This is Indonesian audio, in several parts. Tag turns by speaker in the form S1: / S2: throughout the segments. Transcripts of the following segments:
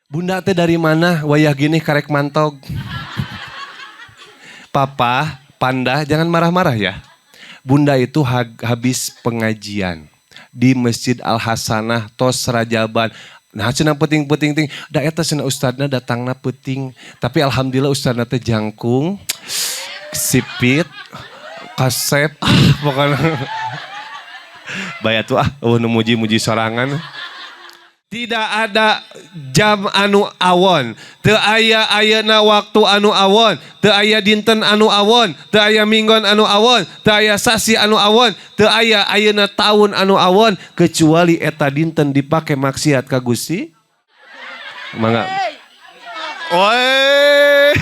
S1: Bunda teh dari mana? Wayah gini karek mantog. Papa, Panda, jangan marah-marah ya. Bunda itu habis pengajian di Masjid Al Hasanah tos Rajaban. Nah, cenah penting-penting ting. Da eta cenah ustadna datangna penting, tapi alhamdulillah ustadna teh jangkung, sipit, kasep, pokoknya bayat tuh nu muji-muji sorangan. Tidak ada jam anu awon, teu aya ayeuna waktu anu awon, teu aya dinten anu awon, teu aya minggon anu awon, teu aya sasi anu awon, teu aya ayeuna taun anu awon kecuali eta dinten dipake maksiat ka Gusti. Mangga. Oi.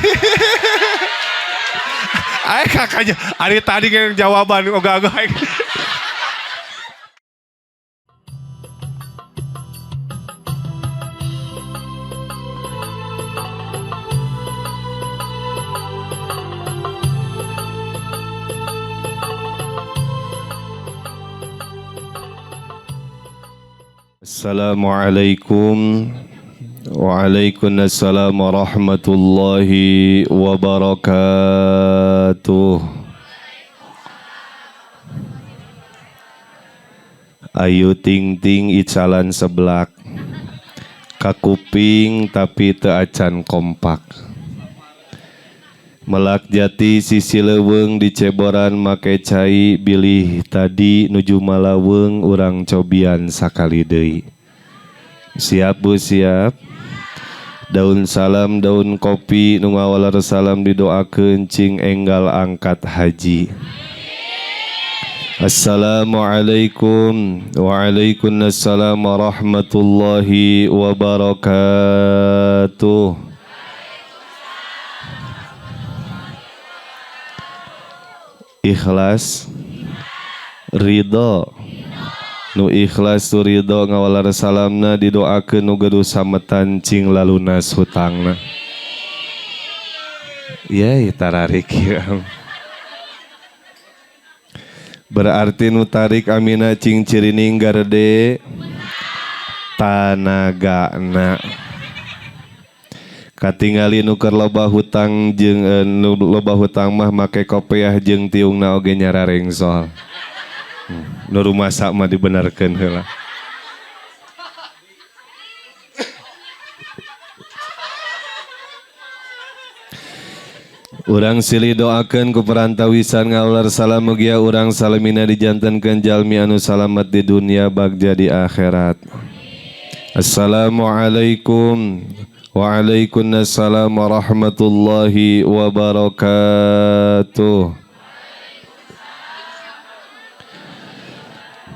S1: Ay kakaknya, ari tadi yang jawaban ogah-ogah. Assalamualaikum Waalaikumsalam warahmatullahi wabarakatuh. Ayu ting ting icalan seblak kakuping tapi teu acan kompak. Melak jati sisi leuweung di ceboran make cai bilih tadi nuju malaweng urang cobian sakali deui. Siap Bu siap. Daun salam daun kopi nu ngawalar salam didoakeun cing enggal angkat haji. Assalamualaikum Waalaikumsalam warahmatullahi wabarakatuh. Ikhlas ridho nu ikhlas tu ridho ngawalar salamna didoakeun nu gaduh sametan cing lalunas hutangna. Ye tararik ya. Berarti nu tarik amina cing cirining garede tanagana. Katingali nu keur loba hutang jeung nu loba hutang mah make kopiah jeung tiungna oge nyararengsol. Nu rumasa mah dibenarkeun heula. Urang silih doakeun ku perantawisan ngaular salam mugia urang salamina dijantenkeun jalmi anu salamet di dunia bagja di akhirat. Assalamualaikum Waalaikumsalam warahmatullahi wabarakatuh.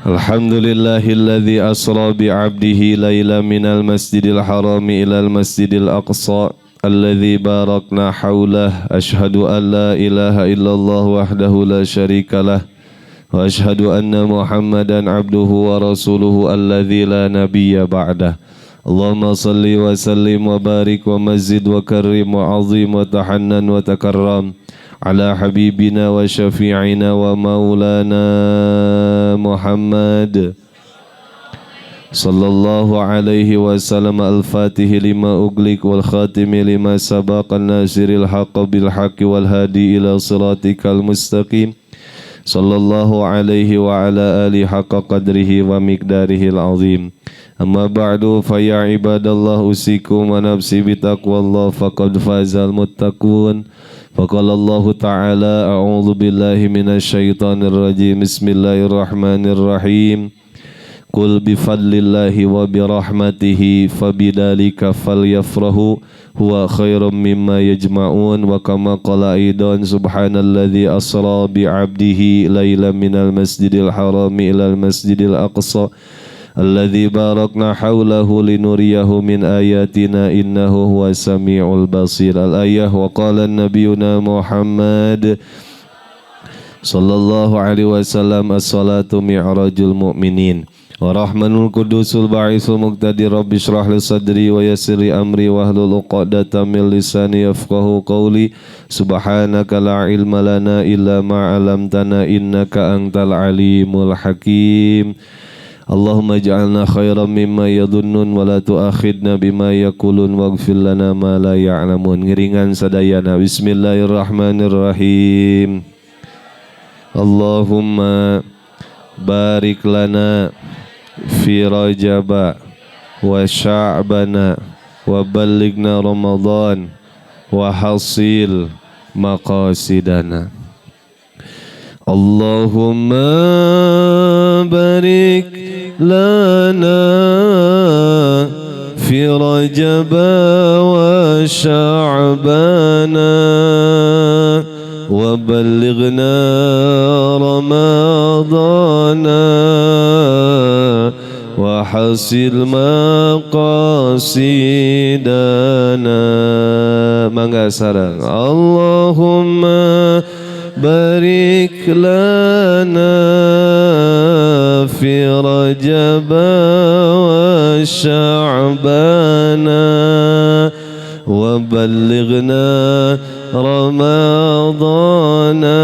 S1: Alhamdulillahilladzi asra bi'abdihi laila minal masjidil harami ilal masjidil aqsa alladzi barakna haulah. Ashhadu an la ilaha illallah wahdahu la syarikalah wa ashhadu anna Muhammadan abduhu wa rasuluhu alladzi la nabiyya ba'dah. Allahumma salli wa sallim wa barik wa mazid wa karim wa azim wa tahannan wa takarram ala habibina wa syafi'ina wa maulana Muhammad sallallahu alaihi wasallam al-fatihi lima uglik wal khatimi lima sabaqa nasiril haqqa bil haqqi wal hadi ila siratikal mustaqim sallallahu alaihi wa ala alihi haqqa qadrihi wa miqdarihil azim. Amma ba'du fa ya ibadallah usikum wa nafsi bitaqwallah faqad fazal muttaqun. Faqala Allah ta'ala a'udzu billahi minasy syaithanir rajim. Bismillahirrahmanirrahim. Qul bi fadlillahi wa bi rahmatihi fabidzalika falyafrahu huwa khairum mimma yajma'un. Wa kama qala aidan subhanalladzi asra bi 'abdihi lailan minal masjidil harami ilal masjidil aqsa alladzi barakna haulahu linuriyahu min ayatina innahu huwas samiul basir. Al-ayah wa qala nabiyuna Muhammad sallallahu alaihi wasallam as-salatu mi'rajul mu'minin wa rahmanul qudusul ba'isul muqtadir. Rabbi shrah li sadri wa yassir li amri wahlul 'uqdatam min lisani yafqahu qawli. Subhanaka la ilma lana illa ma 'allamtana innaka antal alimul hakim. Allahumma ij'alna khairan mimma yadhunnun wa la tu'akhidna bima yaqulun waghfir lana ma la ya'lamun. Ngiringan sadayana. Bismillahirrahmanirrahim. Allahumma barik lana fi Rajaba wa Sya'bana wa ballighna Ramadan wa hasil maqasidana. Allahumma barik lana fi Rajab wa Sya'bana wa ballighna Ramadana wa hasil maqasidana. Mangga sareng. Allahumma barik lana fi Rajab wa Sya'bana wa ballighna Ramadana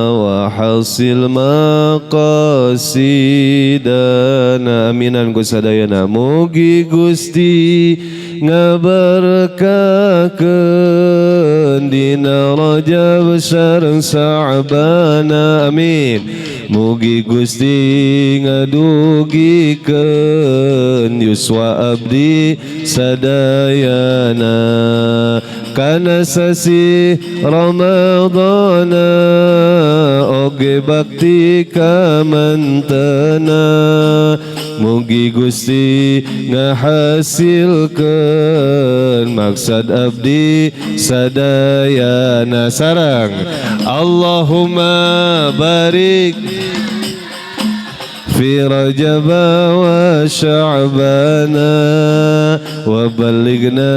S1: wa hasil maqasidana. Aminan kusadayana. Mugi Gusti ngaberkakeun dina Rajab sareng Sya'bana. Amin. Mugi Gusti ngadugikeun yuswa abdi sadayana kana sasi Ramadana oge bakti ka mantena. Mugi Gusti ngahasilkeun maksad abdi sadayana. Sareng Allahumma barik fi Rajab wa Sya'bana wa ballighna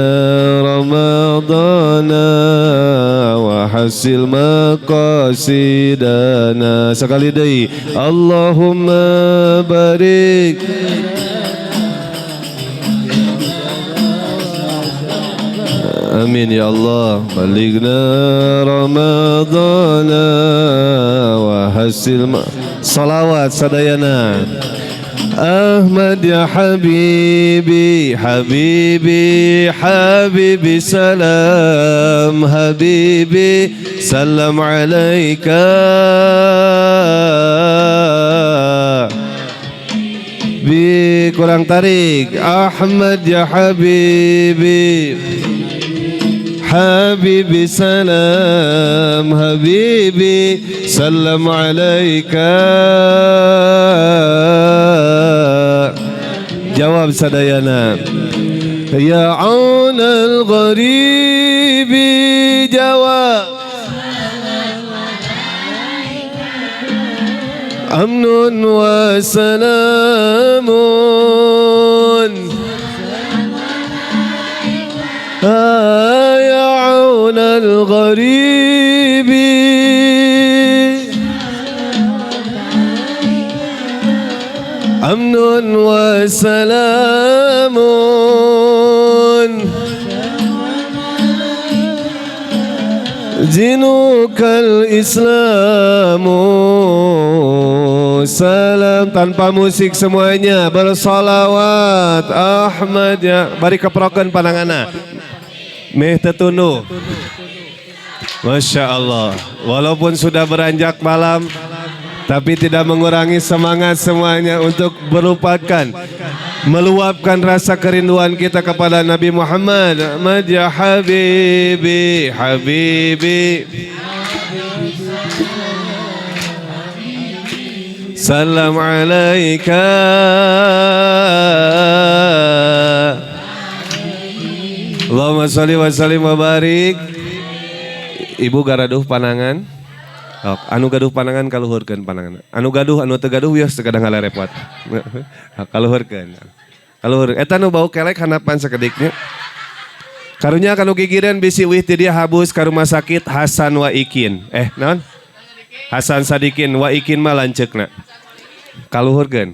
S1: Ramadana wa hasil maqasidana. Sekali deui. Allahumma barik amin ya Allah. Ballighna Ramadana wa hasil salawat sadayana. Ahmad ya habibi habibi habibi salam habibi salam alaika bi kurang tarik. Ahmad ya habibi habibi salam habibi salam alaika. Jawab sadayana. Ya aunal gharibi. Jawab. Amnun wa salamun. Ya aunal gharibi. Amnun wa salamun. Jinukal Islamu. Salam tanpa musik semuanya bersalawat. Ahmad ya. Bari keprokeun pandanganna. Meh tetunduh. Masya Allah. Walaupun sudah beranjak malam, tapi tidak mengurangi semangat semuanya untuk meluapkan rasa kerinduan kita kepada Nabi Muhammad. Ahmad ya habibi habibi salam alaika. Allahumma sholli wa sallim wa barik. Ibu garaduh panangan. Anu gaduh panangan kaluhurkeun panangan. Anu gaduh anu teu gaduh wios teu kadang ngalerepot. Kaluhurkeun. Kaluhur eta nu bau kelek hanapan sakediknya. Karunya kanu gigireun bisi wih ti dia habus ka rumah sakit Hasan wa Ikin. Naon? Hasan Sadikin wa Ikin mah lanceukna. Kaluhurkeun.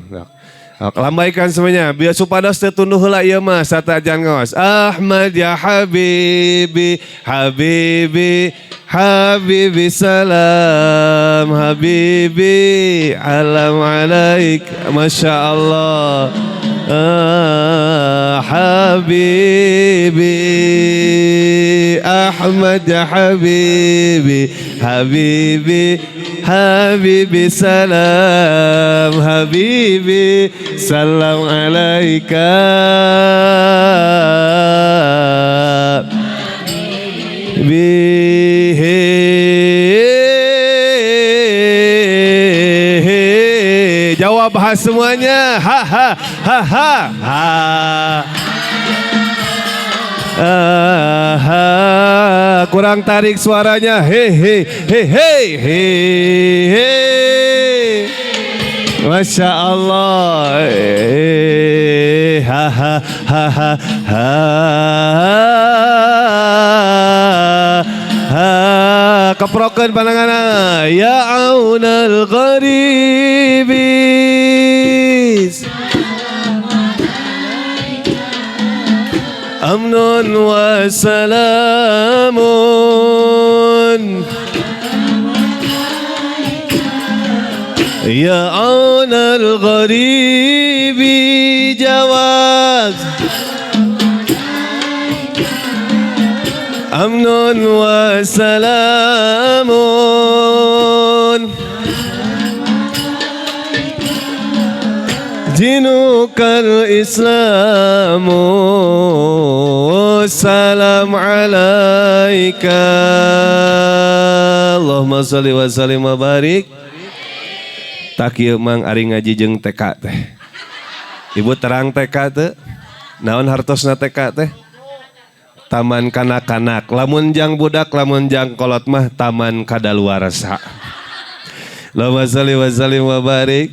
S1: Lambaikan semuanya biar supados teu tunduh heula ieu mah satajan ngaos. Ahmad ya habibi habibi Habibi salam Habibi alam alaik. Masya Allah. Habibi Ahmad Habibi Habibi Habibi salam Habibi salam alaika Jawab ha semuanya. Ha ha ha ha ha. Kurang tarik suaranya. He he he he he he. Masya Allah. Ha ha ha ha ha. Keprokan pandangan. Ya aunal gharibis amnun wa salamun. Ya aunal gharibi jawaz amnun wa salamun. Jinukal islamu salam alaika. Allahumma sholli wa sallim wa barik. Tak ieu mang ari ngaji jeung TK teh. Ibu terang TK teh. Naon hartosna TK teh? Taman kanak-kanak. Lamun jang budak, lamun jang kolot mah taman kadaluarsa. Allahumma sholli wa sallim wa barik.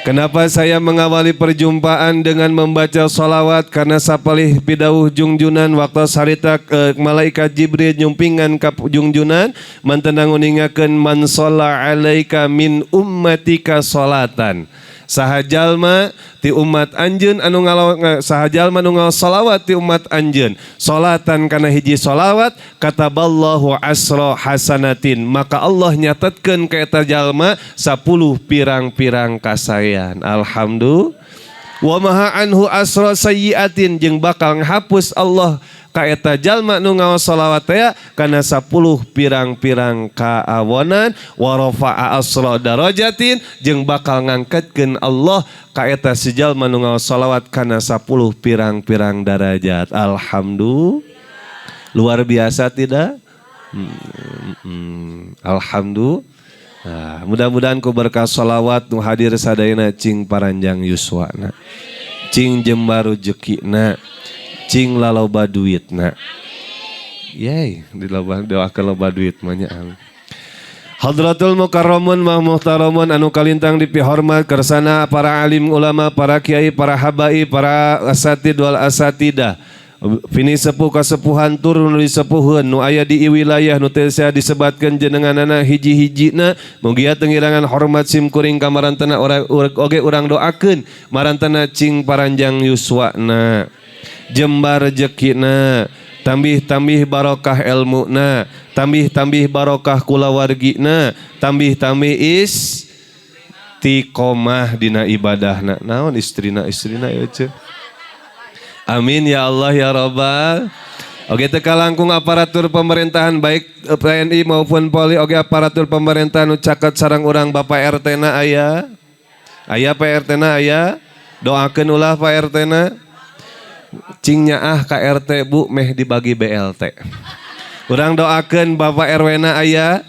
S1: Kenapa saya mengawali perjumpaan dengan membaca sholawat? Karena sapalih pidawuh jungjunan waktu sarita malaikat Jibril nyumpingan ka jungjunan mantenang uningakeun man sholla alaika min ummatika sholatan. Sahajalma ti umat anjeun anu sahajalma anu sholawat ti umat anjeun sholatan kana hiji sholawat kataballahu asra hasanatin, maka Allah nyatetkeun ka eta jalma 10 pirang-pirang kasayan. Alhamdulillah. Wa maha anhu asra sayyiatin, jeung bakal ngahapus Allah ka eta jalma nu ngaos sholawat teh kana 10 pirang-pirang kaawonan. Wa rafa'a asra darajatin, jeung bakal ngangketkeun Allah ka eta si jalma nu ngaos sholawat kana 10 pirang-pirang derajat. Alhamdulillah. Luar biasa tidak? Alhamdulillah. Nah, mudah-mudahan ku berkah sholawat nu hadir sadayana cing paranjang yuswana, cing jembar rezekina, cing laloba duitna. Yey, doakeun loba duit mah nya. Hadratul mukarramun mah muhtaramun anu kalintang dipihormat kersana para alim ulama, para kiai, para habai, para asatid wal asatidah. Pini sepuh kasepuhan turun disepuhun nu aya di wilayah nu teu sia disebatkeun jenenganana hiji-hijina mugia tengirangan hormat sim kuring ka marantana oge urang doakeun marantana cing paranjang yuswana, jembar rezekina, tambih-tambih barokah ilmuna, tambih-tambih barokah kulawargina, tambih-tambih istiqomah dina ibadahna. Naon istrina ya ce. Amin ya Allah ya Rabbal. Oke teka langkung aparatur pemerintahan baik TNI maupun Polri, oke aparatur pemerintahan nu caket sareng urang Bapak RT na aya. Aya Pak RT na aya. Doakeun ulah Pak RT na. Cing nyaah ka RT Bu meh dibagi BLT. Urang doakeun Bapak RW na aya.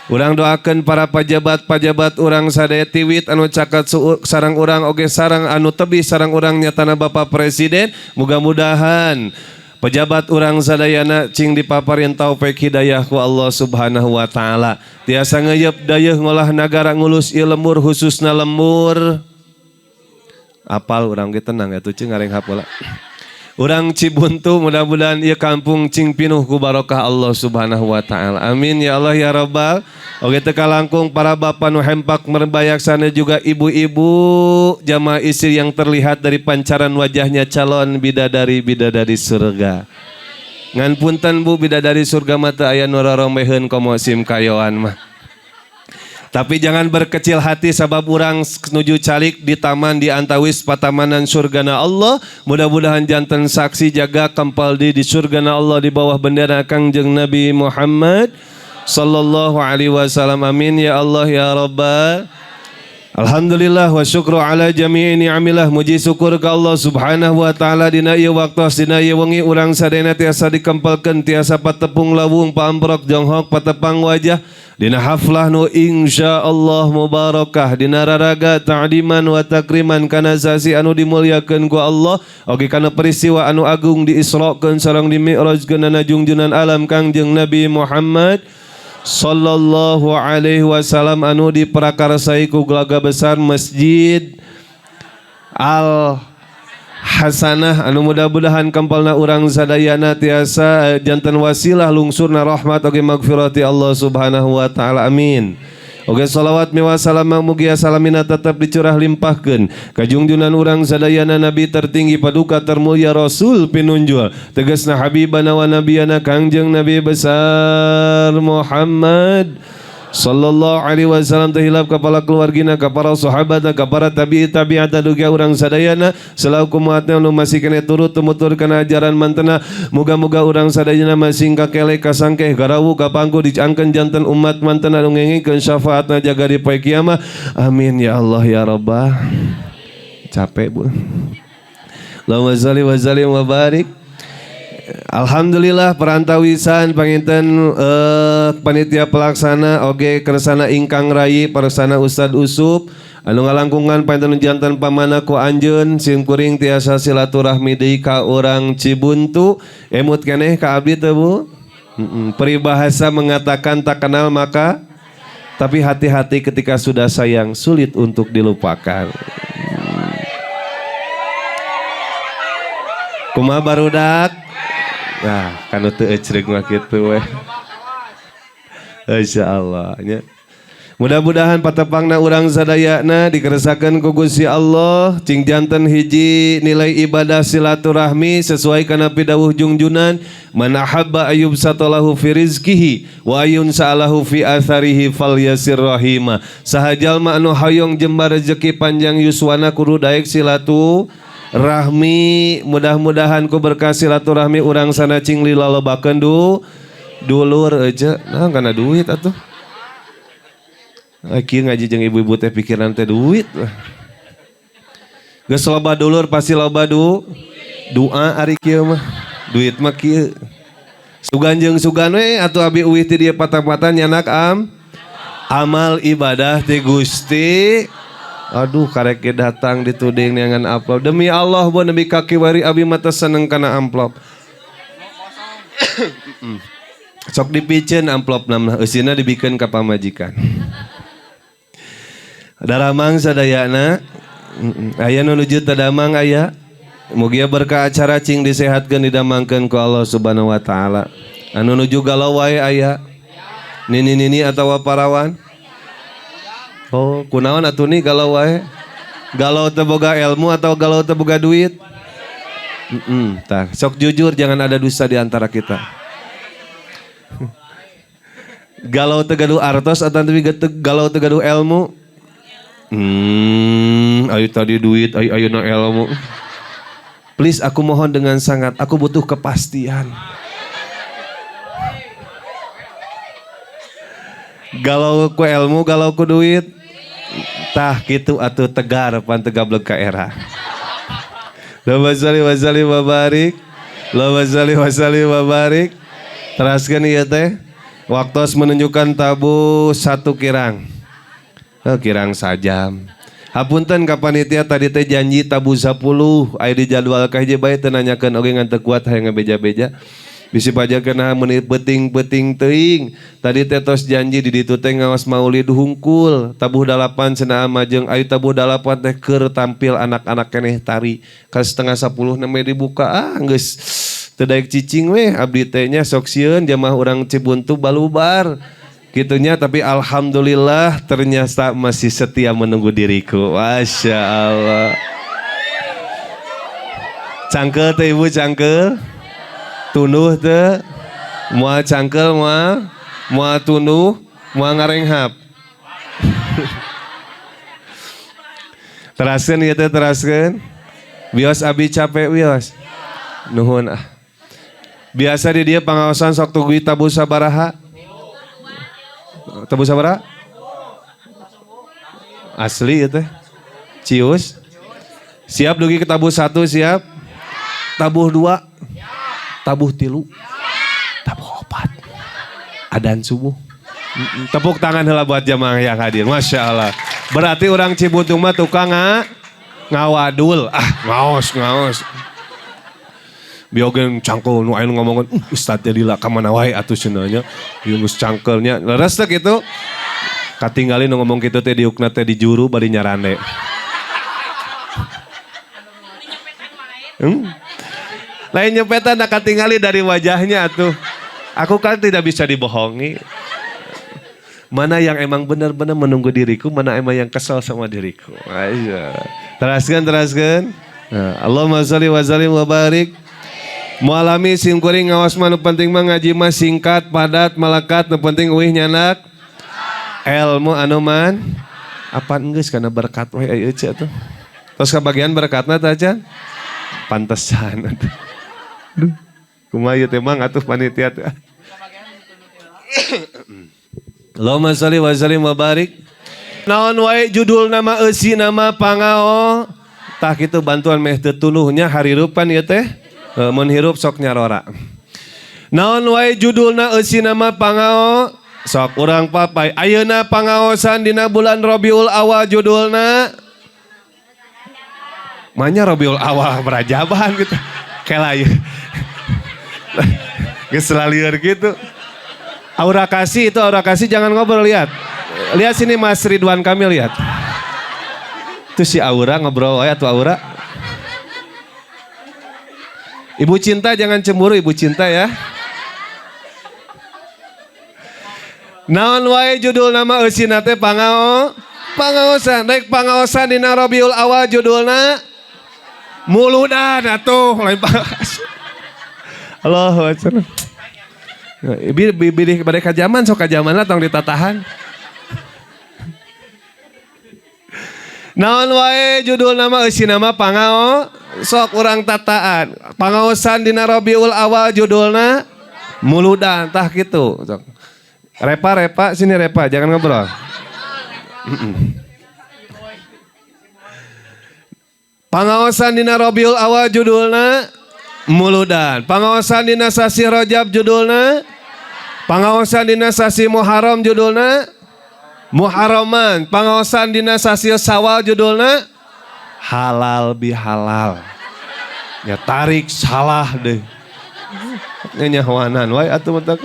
S1: Urang doakeun para pajabat-pajabat urang sadaya tiwit anu caket sareng urang oge sareng anu tebih sareng urang nyatana Bapak Presiden. Mudah-mudahan pejabat urang sadayana cing dipaparin taufik hidayah ku Allah Subhanahu wa taala. Tiasa ngeuyeub dayeuh ngolah nagara ngulus ieu lembur khususna lembur. Apal urang ge tenang atuh cing ngareng hapeula. Urang Cibuntu mudah-mudahan ieu kampung cing pinuh ku barokah Allah Subhanahu wa taala. Amin ya Allah ya Rabbal. Oge teu kalangkung para bapak nu hempak merbayaksana juga ibu-ibu jamaah istri yang terlihat dari pancaran wajahnya calon bidadari-bidadari surga. Ngan punten Bu bidadari surga mata aya nu rorombeheun komo sim kayoan mah. Tapi jangan berkecil hati sabab urang nuju calik di taman di antawis patamanan surgana Allah. Mudah-mudahan janten saksi jaga kempal di surgana Allah di bawah bendera Kangjeng Nabi Muhammad sallallahu alaihi wasallam. Amin ya Allah ya Rabbal. Alhamdulillah wa syukru ala jami'i ni'amillah. Muji syukur ke Allah subhanahu wa ta'ala. Dina ieu waktos dina ieu wengi urang sadayana tiasa dikempelkeun tiasa patepung lawung paamprok jonghok patepang wajah dina haflah nu insyaallah mubarakah dina raraga ta'diman wa takriman kana sasi anu dimulyakeun ku Allah oge kana peristiwa anu agung diisrokeun sareng dimi'rajkeun na junjunan alam Kangjeng Nabi Muhammad sallallahu alaihi wasallam anu diprakarsai ku Gelaga Besar Masjid Al Hasanah anu mudah-mudahan kempalna urang sadayana tiasa janten wasilah lungsurna rahmat oge magfirati Allah subhanahu wa ta'ala. Amin. Oge salawat miwa salam mugia salamina tetap dicurah limpahkeun ka junjunan urang sadayana nabi tertinggi paduka termulia rasul pinunjul tegasna habibana wa nabiyana Kangjeng Nabi besar Muhammad sallallahu alaihi wasallam tahilap kepala keluargina ka para sahabat ka para tabi'at duga urang sadayana selaku muatna anu masih kene turut tumuturkeun ajaran mantena muga-muga urang sadayana masing kakele kasangkeh garawu kapangku diangkeun janten umat mantena anu ngengikeun syafaatna jaga di poe kiamah. Amin ya Allah ya Rabbah. Capek Bu. Allahumma shalli wa sallim wa barik. Alhamdulillah perantawisan panginten panitia pelaksana oge kersana ingkang rayi parsana Ustad Usup anu ngalangkungan panginten janten pamana ku anjeun sim kuring tiasa silaturahmi deui ka urang Cibuntu emut keneh ka abdi teu Bu. Peribahasa mengatakan tak kenal maka tapi hati-hati ketika sudah sayang sulit untuk dilupakan. Kumaha barudak? Nah, kanu teu ecreg mah kitu we. Insyaallah nya. Mudah-mudahan patepangna urang sadayana dikeresakeun ku Gusti Allah cing janten hiji nilai ibadah silaturahmi sesuai kana pidawuh junjunan man ahabba ayyub satalahu fi rizqihi wa ayun sa'alahu fi atharihi falyasir rahima. Saha jalma anu hoyong jembar rezeki panjang yuswana kudu daek rahmi mudah-mudahan ku berkah silaturahmi urang sana cing lilalobakeun dulur aja nah kana duit atuh kieu ngaji jeung ibu-ibu teh pikiran teh duit geus loba dulur pasti loba doa ari kieu mah duit mah kieu sugan jeung sugan we atuh abi uwih ti dieu patah-patah nyanak amal ibadah ti Gusti. Aduh karek datang dituding dengan amplop. Demi Allah bu nebi kaki wari abi mata seneng kana amplop. Sok dipicen amplop namna eusina dibikeun ka pamajikan. Daramang sadayana aya nu nuju tadamang aya. Mugia berkah acara cing disehatkeun didamangkeun ku Allah Subhanahu wa taala. Anu nuju galau wae aya. Nini atawa parawan. Oh, kunaon atuh ni galau wae? Galau teu boga ilmu atau galau teu boga duit? Tah, sok jujur jangan ada dusta di antara kita. Galau teu gaduh artos atau galau teu gaduh ilmu? Ayo tadi duit, ayeuna ilmu. Please aku mohon dengan sangat, aku butuh kepastian. Galau ku ilmu, galau ku duit. Tah gitu atuh tegar pan tegablek ka era. Allahumma shalli wa sallim wa barik. Allahumma shalli wa sallim wa barik. Teraskeun ieu teh waktos menunjukkan tabu 1 kirang. Kirang sajam. Hapunten ka panitia tadi teh janji tabu 10 aya di jadwal ka hiji bae teu nanyakeun oge ngan teu kuat hayang ngabeja-beja. Bisi pajakeun menit beting teuing. Tadi teh tos janji di ditu teh ngawas maulid hungkul. Tabuh 8 cenah majeng ayu tabuh 8 teh keur tampil anak-anak keneh tari. Ka setengah 10 nembe dibuka geus teu daek cicing we abdi teh nya sok sieun jamaah urang Cibuntu balubar. Kitunya tapi alhamdulillah ternyata masih setia menunggu diriku. Masya Allah. Cangkel teh ibu cangkel. Tunduh teu moal cangkel moal tunduh moal ngarenghap. Teraskeun ieu teh teraskeun. Bios abi capek wios. Nuhun ah. Biasa di dia pangaosan sok tuguy tabu sabaraha? Tabu sabaraha? Asli ieu teh. Cius. Siap dugi ke tabuh 1 siap? Tabuh 2. Tabuh 3. Tabuh 4. Adzan subuh. Tepuk tangan heula buat jamaah yang hadir. Masya Allah. Berarti orang Cibutung mah tukang ngawadul. Ngaos. Biogen cangkel nu aya ngomongkeun ustad jadi lah ka mana wae atuh cenah nya. Ieu geus cangkelnya. Leres teh kitu. Katinggali nu ngomong kitu teh diukna teh di juru bari nyarande. Lain nyepetan nak katingali dari wajahnya atuh. Aku kan tidak bisa dibohongi. Mana yang emang benar-benar menunggu diriku, mana emang yang kesal sama diriku. Ayo. Teraskeun. Nah, Allahumma sholli wa sallim wa barik. Mualami sim kuring ngawas mah nu penting mah ngaji mah singkat, padat, malakat, nu penting euih nyanak. Ilmu anu man apa geus kana berkat we ieu atuh. Tos kabagian berkatna teh acan. Pantesan atuh. Duh. Kumaha ieu teh mang atuh panitia teh. Allahumma sholli wa sallim wa barik. Naon wae judul nama eusi nama pangao. Tah kitu bantuan meh teu tuluhnya harirup kan ieu teh. Mun hirup sok nyarora. Naon wae judulna eusi nama pangao. Sok urang papai. Ayeuna pangaosan dina bulan Rabiul Awal judulna. Manya Rabiul Awal berajaban gitu. Kelayu. Geus lalieur gitu. Aura kasih itu aura kasih jangan ngobrol lihat. Lihat sini Mas Ridwan Kamil lihat. Itu si Aura ngobrol wae atuh Aura. Ibu cinta jangan cemburu ibu cinta ya. Naon wae judul nama eusina teh pangaosan. Daek pangaosan dina Rabiul Awal judulna muludan atuh lain pangaos. Allahu Akbar. Bidih bade ka zaman sok ka zamanna tong ditatahan. Naon wae judul nama eusina mah pangao sok urang tataan. Pangaosan dina Rabiul Awal judulna muludan tah kitu. Repa sini Repa jangan ngobrol. Pangaosan dina Rabiul Awal judulna muludan. Pangaosan dina sasi Rajab judulna. Pangaosan dina sasi Muharram judulna Muharraman. Pangaosan dina sasi Syawal judulna halal bihalal. Ya tarik salah deh. Nyahoanan wae atuh mentak.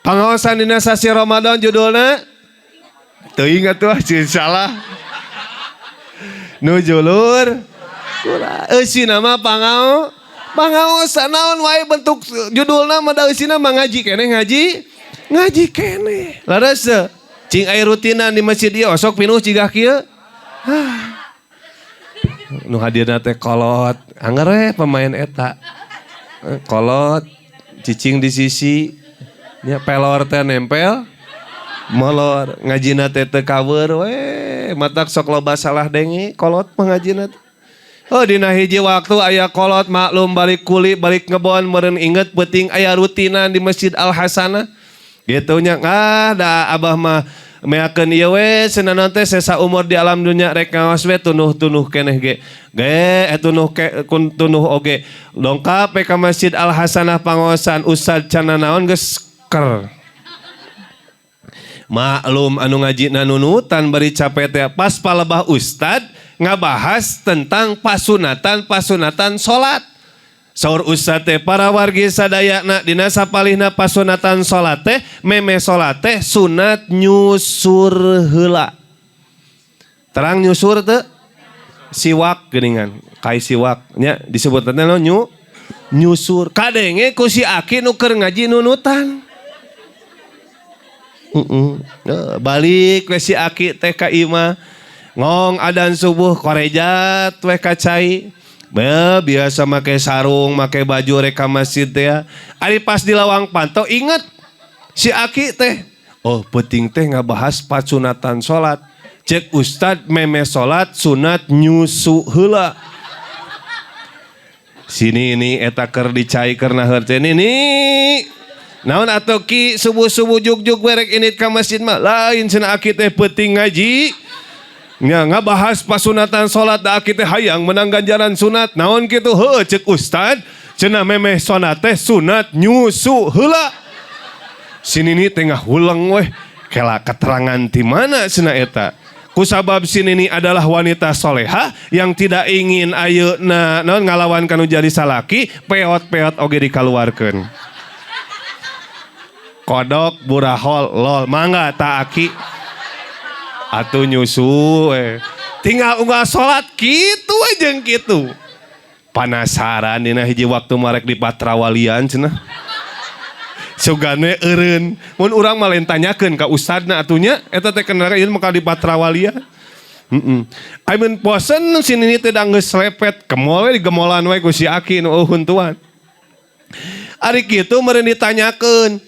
S1: Pangaosan dina sasi Ramadan judulna teuing atuh salah. Nu julur eusina mah pangaosan naon wae bentuk judulna mah da eusina mah ngaji kene. Laras cing aya rutinan di masjid ieu osok pinuh cigah kieu. Nu hadirna teh kolot, anger we pemain eta. Kolot, cicing di sisi, nya pelor teh nempel, molor ngajina teh teu kawer we, matak sok loba salah dengi kolot pangajina. Oh dina hiji waktu aya kolot maklum balik kuli balik ngebon meureun inget penting aya rutinan di Masjid Al Hasanah. Gitu nya da abah mah meakeun ieu we seunana teh sesa umur di alam dunya rek ngaos we tunuh keneh ge. Tunuh oge. Dongkap ka Masjid Al Hasanah pangaosan Ustad cenah naon geus ker. Maklum anu ngajina nunutan bari capek teh pas palebah Ustad ngabahas tentang pasunatan salat. Saur Ustad teh para wargi sadayana dina sapalihna pasunatan salat teh meme salat teh sunat nyusur heula. Terang nyusur teh siwak geuningan, kai siwak nya disebutna nyusur. Kadenge ku si aki nu keur ngaji nunutan. Balik we si aki teh ka imah ngong adzan subuh korejat we ka cai. Biasa make sarung, make baju reka masjid teh. Ari pas di lawang pantau inget si Aki teh. Oh penting teh ngabahas sunatan salat. Cek Ustad meme salat sunat nyusu heula. Sini ini eta keur dicai keur naheur teh ini. Naon atuh ki subuh-subuh juk-juk berek init ka masjid mah lain cenah Aki teh penting ngaji. Nya ngabahas pasunatan salat da Aki teh hayang menang ganjaran sunat. Naon kitu? Heuh cek Ustad, cenah memeh salat teh sunat nyusu heula. Sini ni tengah hulang weh. Kela keterangan di mana cenah eta? Kusabab sini ni adalah wanita soleha yang tidak ingin ayeuna naon ngalawan kanu jadi salaki, peot-peot oge dikaluarkeun. Kodok burahol lol mangga ta Aki. Atuh nyusu tinggal unggah salat kitu jeung kitu. Panasaran dina hiji waktu marek di Patrawalian cenah. Sugan we eureun. Mun urang mah lain tanyakeun ka ustadna atunya eta teh kenapa ieu maka di Patrawalian. Amun posen sini teh da geus lepet ke mall we digemolan we ku si Aki nu eueun tuan. Ari kitu meureun ditanyakeun.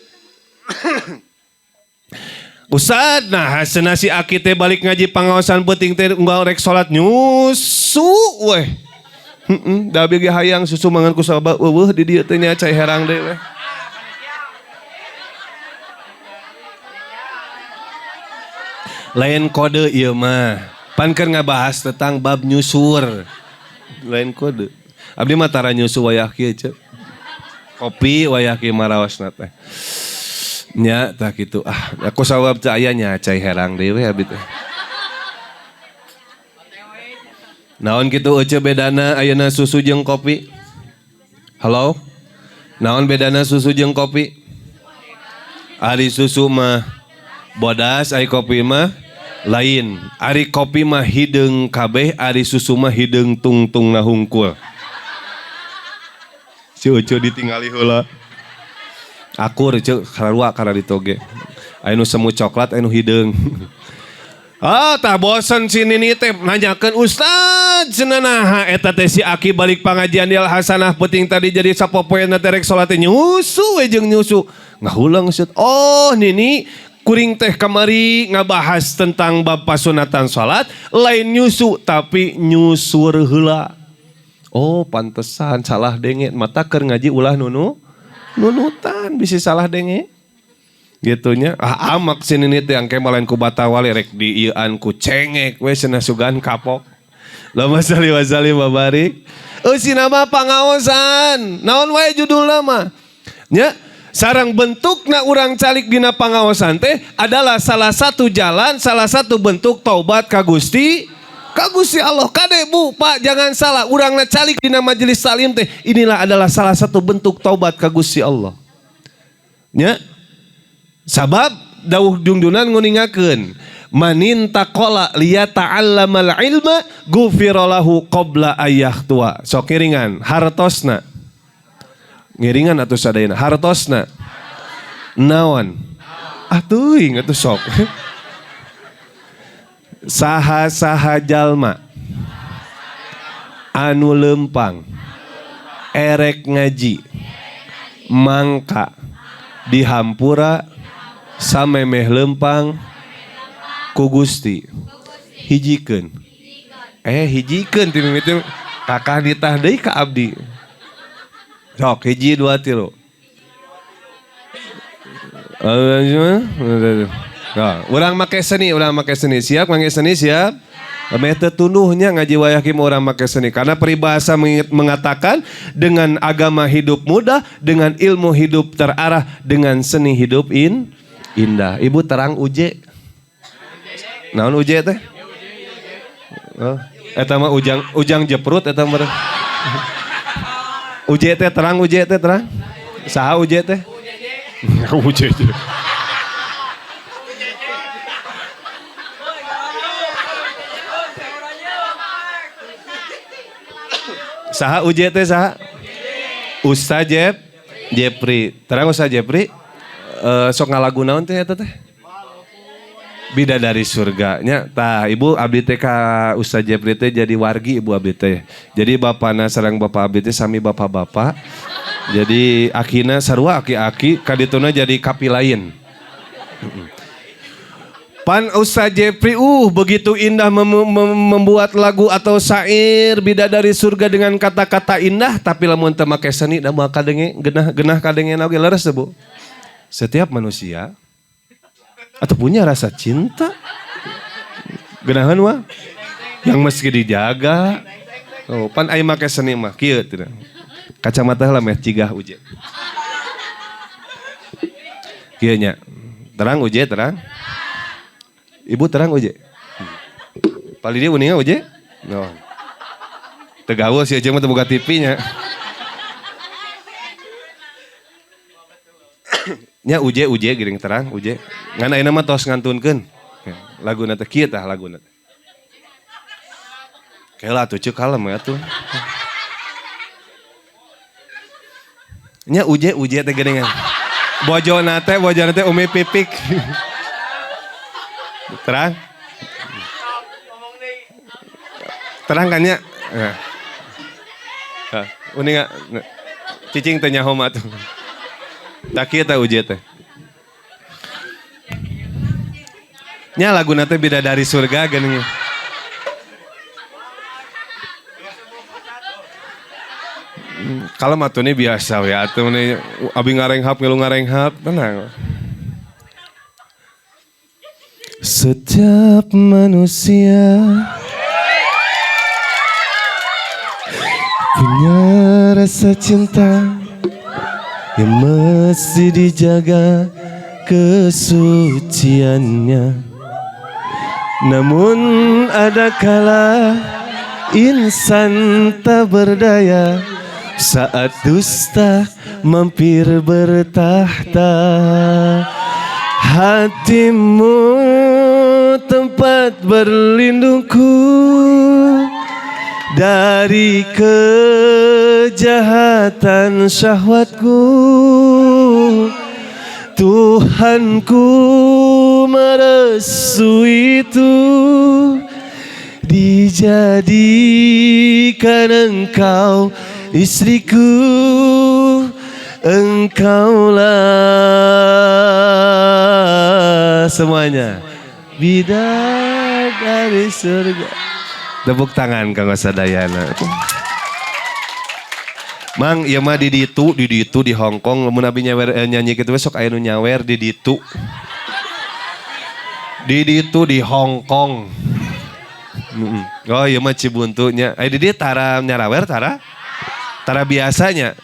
S1: Ustad, nah hasilna si Aki teh balik ngaji pangaosan penting teh unggal rek salat nyusu weh. Da bege hayang susu mangan ku sabab eueuh di dieu teh nya cai herang deui weh. Lain kode ieu mah. Pan keur ngabahas tentang bab nyusur. Lain kode. Abdi mah tara nyusu wayah kieu ce. Kopi wayah kieu maraosna teh. Nya tah kitu aku sawab teh aya nya cai herang deui abdi teh. Naon kitu eueuh bedana ayeuna susu jeung kopi? Halo? Naon bedana susu jeung kopi? Ari susu mah bodas, ari kopi mah lain. Ari kopi mah hideung kabeh, ari susu mah hideung tungtungna hungkul. Si Ucu ditingali heula. Akur ceu sarua kana ditoge. Anu semu coklat anu hideung. Tah bosen sini nih teh nanyakeun Ustad cenah naha eta teh si Aki balik pangajian di Al Hasanah penting tadi jadi sapopoena teh rek salat nyusu we jeung nyusu. Ngahulang Ustad. Oh nini kuring teh kamari ngabahas tentang bab pasunatan salat lain nyusu tapi nyusur heula. Oh pantesan salah denge mata keur ngaji ulah nunutan bisa salah denge gitunya amak sini nih yang kemalain ku batawali rek di ieuan ku cengek we cenah sugan kapok lama sali wasali babarik eusi nama pangaosan naon wae judul nama nya sarang bentukna urang calik dina pangaosan teh adalah salah satu jalan salah satu bentuk taubat ka Gusti Allah. Kade Bu Pak jangan salah urangna calik dina majelis salim teh inilah adalah salah satu bentuk taubat ka Gusti Allah nya sabab dawuh dungdunan nguningakeun manin taqala liyata'allamal ilma ghufira lahu qabla ayyah tua sok ngiringan hartosna ngiringan atuh sadayana hartosna naon atuh ingat tuh sok saha jalma anu lempang erek ngaji mangka dihampura samemeh lempang ku Gusti hijikeun hijikeun ti mimiti kakah ditah deui ka abdi sok hiji dua tilu urang make seni siap make seni siap meh teu tunduhnya ngaji wayah kieu urang make seni karena peribahasa mengatakan dengan agama hidup mudah dengan ilmu hidup terarah dengan seni hidup indah. Ibu terang uje naon uje teh eta mah ujang jeprut eta mah uje teh terang saha uje teh uje saha uje teh saha Ustaz Jepri terang Ustaz Jepri sok ngalagu naon teh eta teh Bidadari surganya. Tah ibu abdi teh ka Ustaz Jepri teh jadi wargi ibu abdi teh. Jadi bapana sareng bapak abdi teh sami bapak-bapak. Jadi akina sarua aki-aki kadituna jadi kapi lain. Pan Ustaz Jepri begitu indah membuat lagu atau syair bidadari surga dengan kata-kata indah, tapi lamun teu make seni da moal kadenge genah kadenge oge leres teh Bu. Setiap manusia atau punya rasa cinta genahan wah yang meski dijaga. Oh, pan aya make seni mah kieu teh. Kacamata lah meh cigah uje. Kieu nya. Terang uje terang. Ibu terang uje. Pali dia uninga uje? No. Tegawa si uje mah teu boga TV nya. Nya uje giring terang uje. Ngan ayeuna mah tos ngantunkeun. Laguna teh kieu tah laguna. Kaela atuh ceuk kalem ya tuh. Nya uje teh geuningan. Bojona teh umi pipik. Terang? Terang kan nya? Uninga cicing teh nyaho mah tuh. Tak kieu teh uje teh. Nya laguna teh bidadari surga geuning. Kalau matune biasa we atuh abi ngarenghap ngilu ngarenghap tenang. Setiap manusia punya rasa cinta yang mesti dijaga kesuciannya. Namun ada kala insan tak berdaya saat dusta mampir bertahta. Hatimu tempat berlindungku dari kejahatan syahwatku. Tuhanku merestui itu, dijadikan engkau istriku, engkaulah semuanya bidadari surga. Tepuk tangan kanggo sadayana. Mang ieu mah di ditu di Hong Kong lamun abi nyawer nyanyi kitu sok aya nu nyawer di ditu. Di ditu di Hong Kong. Oh ieu mah Cibuntunya. Di dieu tara nyarawer tara biasanya.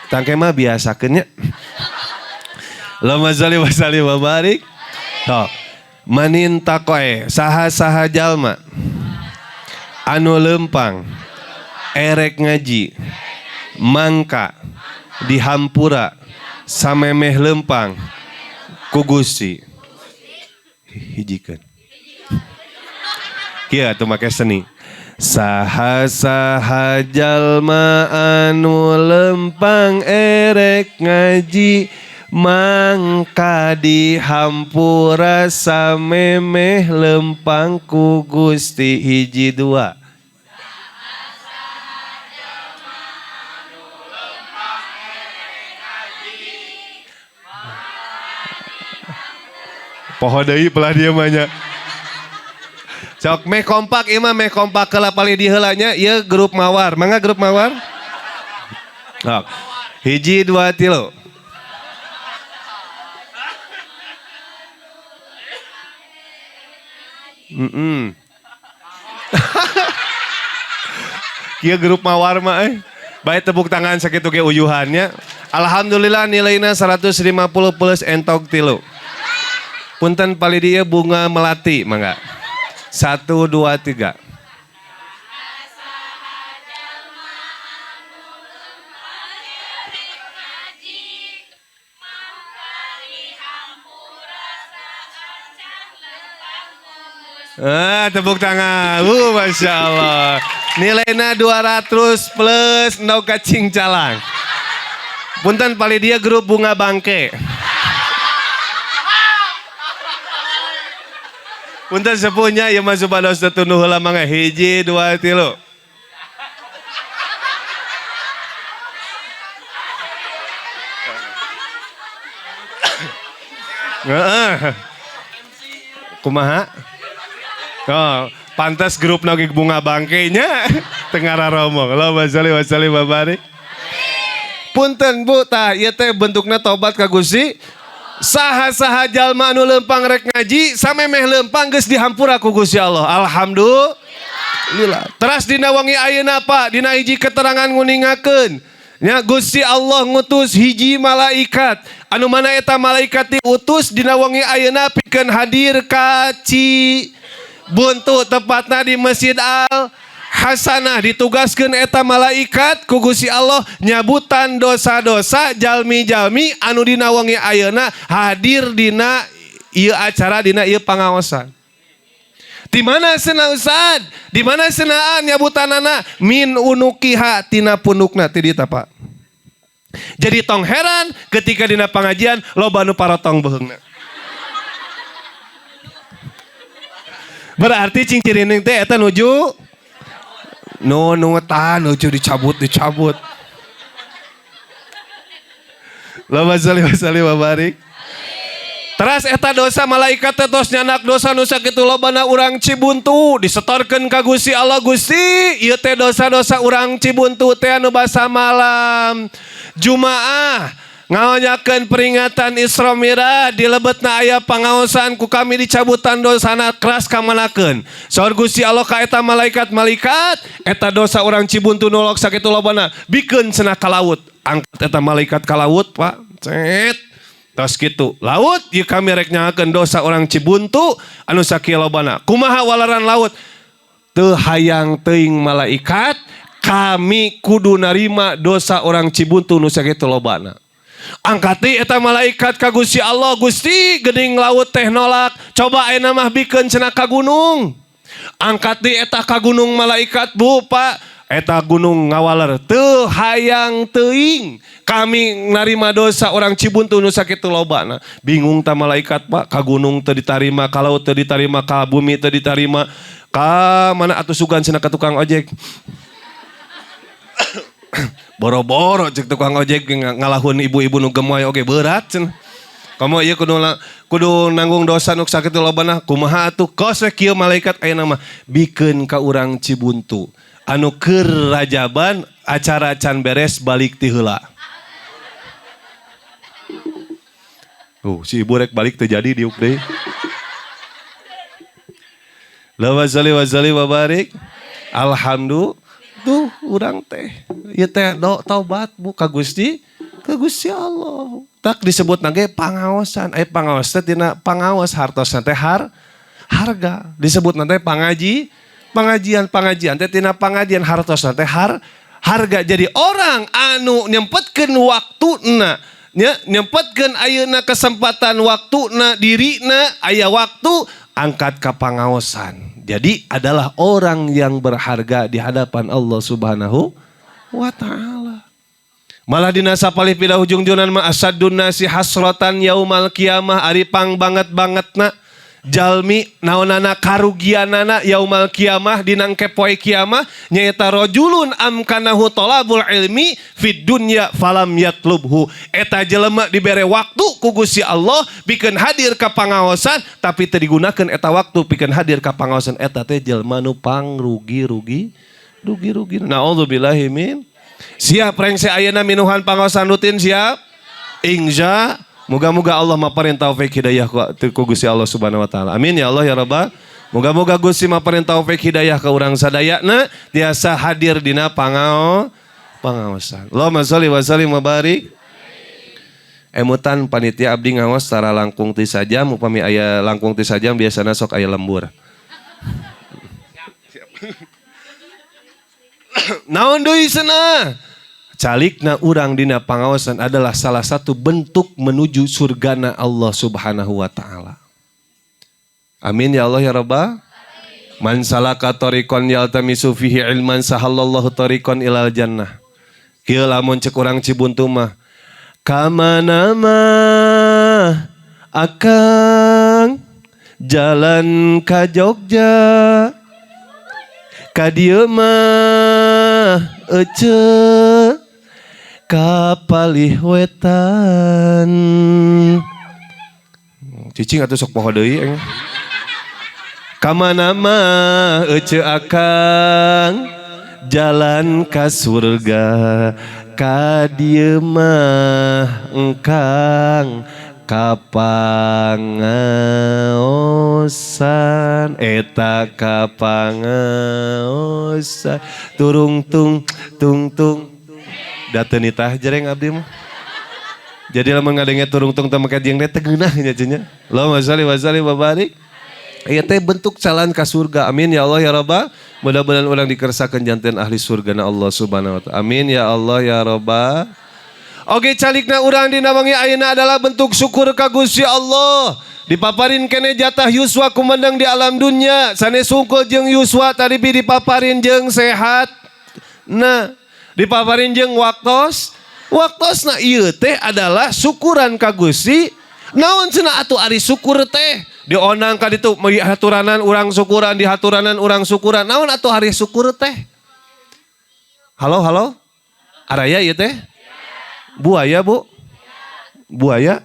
S1: Tangke mah biasakeun nya. Allahumma shalli wa sallim wa barik. Toh. Maninta koe saha-saha jalma anu lempang erek ngaji mangka dihampura samemeh lempang ku Gusti hijikeun. Kieu atuh make seni. Saha-saha jalma anu lempang erek ngaji mangka dihampura samemeh lempang ku Gusti hiji dua. Poho deui pelah dia banyak. Sok meh kompak ieu mah meh kompak keula pali di heula nya ieu grup mawar. Mangga grup mawar? Sok. Hiji dua tilu. Kieu grup mawar mah bae tepuk tangan sakitu ge uyuhannya. Alhamdulillah nilainya 150 plus entok tilu. Punten pali dia bunga melati mangga. 1 2 3. Tepuk tangan. Masya Allah. Nilainya 200 plus endau kacing calang. Punten pali dia grup bunga bangke. Punten sepuhnya ya mah supados tatunuh heula mangga 1 2 3. Heeh. Kumaha? Oh, pantas grup nagi bunga bangkainya tengah raromong. Allahumma sholli wa sallim wa barik. Punten Bu tah ieu teh bentukna tobat ka Gusti. Saha-saha jalma anu leumpang rek ngaji samemeh leumpang geus dihampura ku Gusti Allah. Alhamdulillah. Teras dina wangi ayeuna Pak, dina hiji keterangan nguningakeun nya Gusti Allah ngutus hiji malaikat anu mana eta malaikat diutus dina wangi ayeuna pikeun hadir ka Cibuntu tepatna di Masjid Al Hasanah. Ditugaskeun eta malaikat ku Gusti Allah nyabutan dosa-dosa jalmi-jalmi anu dina wangi ayeuna hadir dina ieu acara dina ieu pangaosan. Di mana cenah Ustad? Di mana cenah nyabutanana? Min unukiha tina pundukna ti dieu Pak. Jadi tong heran ketika dina pangajian loba nu parotong beheungna. Berarti cing cirining teh eta nuju nuju dicabut. Allahumma sholli wa sallim wa barik. Teras eta dosa malaikat teh tos nyanak dosa nu sakitu lobana urang Cibuntu disetorkeun ka Gusti Allah. Gusti, ieu teh dosa-dosa urang Cibuntu teh anu basa malam Jumaah ngaonyakeun peringatan Isra Miraj di lebetna aya pangaosan ku kami dicabutan dosana keras kamanakeun. Saur Gusti Allah ka eta malaikat eta dosa urang Cibuntu nolok sakitu lobana bikeun cenah ka laut. Angkat eta malaikat ka laut Pak. Cet. Tos kitu. Laut ieu kami rek nyangakeun dosa urang Cibuntu anu sakieu lobana. Kumaha walaran laut? Teu hayang teuing malaikat, kami kudu narima dosa orang Cibuntu nu sakitu lobana. Angkat deui eta malaikat ka Gusti Allah. Gusti, geuning laut teh nolak. Coba ayeuna mah bikeun cenah ka gunung. Angkat deui eta ka gunung malaikat Bu Pak. Eta gunung ngawaler teu hayang teuing kami narima dosa orang Cibuntu nu sakitu lobana. Bingung ta malaikat Pak, ka gunung teu ditarima, ka laut teu ditarima, ka bumi teu ditarima, ka mana atuh sugan cenah ka tukang ojek. Boro-boro cek tukang ojek ngalahun ibu-ibu nu gemoy oge berat cenah. Kamu ieu kudu nanggung dosa nu sakitu lobana. Kumaha atuh? Kos we kieu malaikat ayeuna mah bikeun ka urang Cibuntu anu keur rajaban acara can beres balik ti heula. Si ibu rek balik teu jadi diuk deui. Allahumma sholli wa sallim wa barik. Alhamdulillah. Tuh urang teh ieu teh taubat Bu ka Gusti Allah. Tak disebut nage pangaosan. Pangaos teh tina pangaos hartosna teh harga. Disebut nanti pengajian teh tina pangadian hartosna teh harga. Jadi orang anu nyempetkeun waktuna nyempetkeun ayeuna kesempatan waktuna dirina aya waktu angkat ka pangaosan. Jadi adalah orang yang berharga di hadapan Allah Subhanahu wa taala. Malah dina sapalih pida ujung junan ma asaddun nasi hasratan yaumal kiamah, ari pang banget-bangetna jalmi naonana karugianana yaumal kiamah dina engke poe kiamah nyaeta rajulun amkanahu talabul ilmi fid dunya falam yatlubhu. Eta jelema dibere waktu ku Gusti Allah pikeun hadir ka pangaosan tapi teu digunakeun eta waktu pikeun hadir ka pangaosan. Eta teh jelema nu pangrugi. Naudzubillahi min. Siap rengse ayeuna minuhan pangaosan rutin siap? Insya moga-moga Allah maparin taufik hidayah ku Gusti Allah Subhanahu wa taala. Amin ya Allah ya Rabbal. Moga-moga Gusti maparin taufik hidayah ka urang sadayana tiasa hadir dina pangaosan. Allahumma sholli wa sallim wa barik. Emutan panitia abdi ngaos tara langkung ti sajam, upami aya langkung ti sajam biasana sok aya lembur. Naon deui cenah? Calikna urang dina pangaosan adalah salah satu bentuk menuju surgana Allah Subhanahu wa taala. Amin ya Allah ya Rabbal. Man salaka tariqan yaltamisu fihi ilman sahallallahu tariqan ilal jannah. Kieu lamun cek urang Cibuntu mah kamana mah akang jalan ka Jogja ka dieu mah ece ka palih wetan. Cicing atuh sok poho deui eng. Ka mana mah ece akang jalan ka surga ka dieu mah engkang kapangaosan eta kapangaosan turung tung tung tung dateun itah jereng abdi mah jadi lamun ngadenge turung tung teh make jeung teh geunah nya cenah Allahumma shalli wa sallim wa barik ieu teh bentuk jalan ka surga amin ya Allah ya Rabbal mudah-mudahan urang dikersakeun janten ahli surgana Allah subhanahu wa taala amin ya Allah ya Rabbal. Oge calikna urang dina wengi ayeuna adalah bentuk syukur ka Gusti Allah. Dipaparin kene jatah yuswa kumandang di alam dunya. Sanes sungkul jeung yuswa tadi dipaparin jeung sehat. Nah, dipaparin jeung waktos. Waktosna ieu teh adalah syukuran ka Gusti. Naon cenah atuh ari syukur teh? Dionang ka ditu haturanan urang syukuran, di haturanan urang syukuran. Naon atuh hari syukur teh? Halo, halo? Araya ieu teh? Buaya bu? Buaya?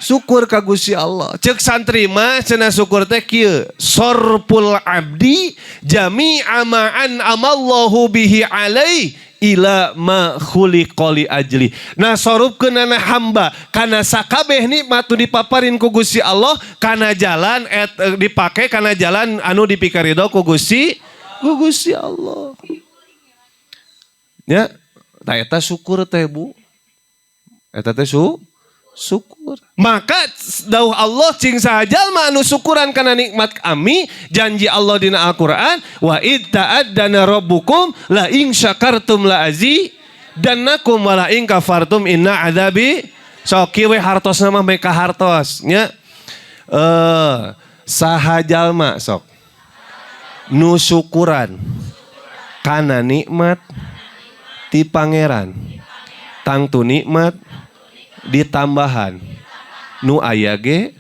S1: Syukur ka Gusti Allah. Cek santri mah cenah syukur teh kieu. Sorpul abdi jami'a ma'an amallahu bihi alai ila ma khuliqa li ajli. Nah sorupkeunana hamba kana sakabeh nikmat nu dipaparin ku Gusti Allah kana jalan dipake kana jalan anu dipikaridho ku Gusti Allah. Ya, ta eta syukur teh Bu. Eta teh syukur. Maka dawuh Allah cing sajalma anu syukuran kana nikmat kami, janji Allah dina Al-Qur'an, wa id ta'addana rabbukum la in syakartum la azidannakum wa la in kafartum inna adzabi sok kieu we hartosna mah meka hartos nya. Saha jalma sok nu syukuran kana nikmat ti pangeran tangtu nikmat ditambahan nu aya ge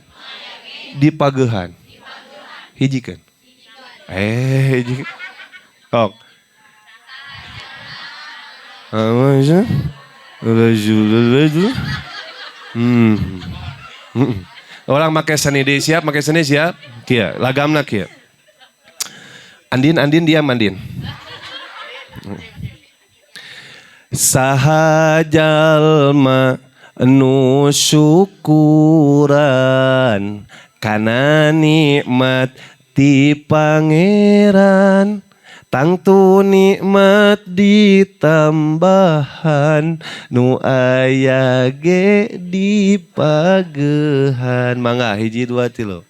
S1: dipageuhan hijikeun hiji sok orang make seni deui siap make seni siap kieu lagamna kieu Andin diam Andin. Saha jalma nu syukuran kana nikmat ti pangeran tangtu nikmat ditambahan nu aya ge dipageuhan. Mangga hiji dua tilu.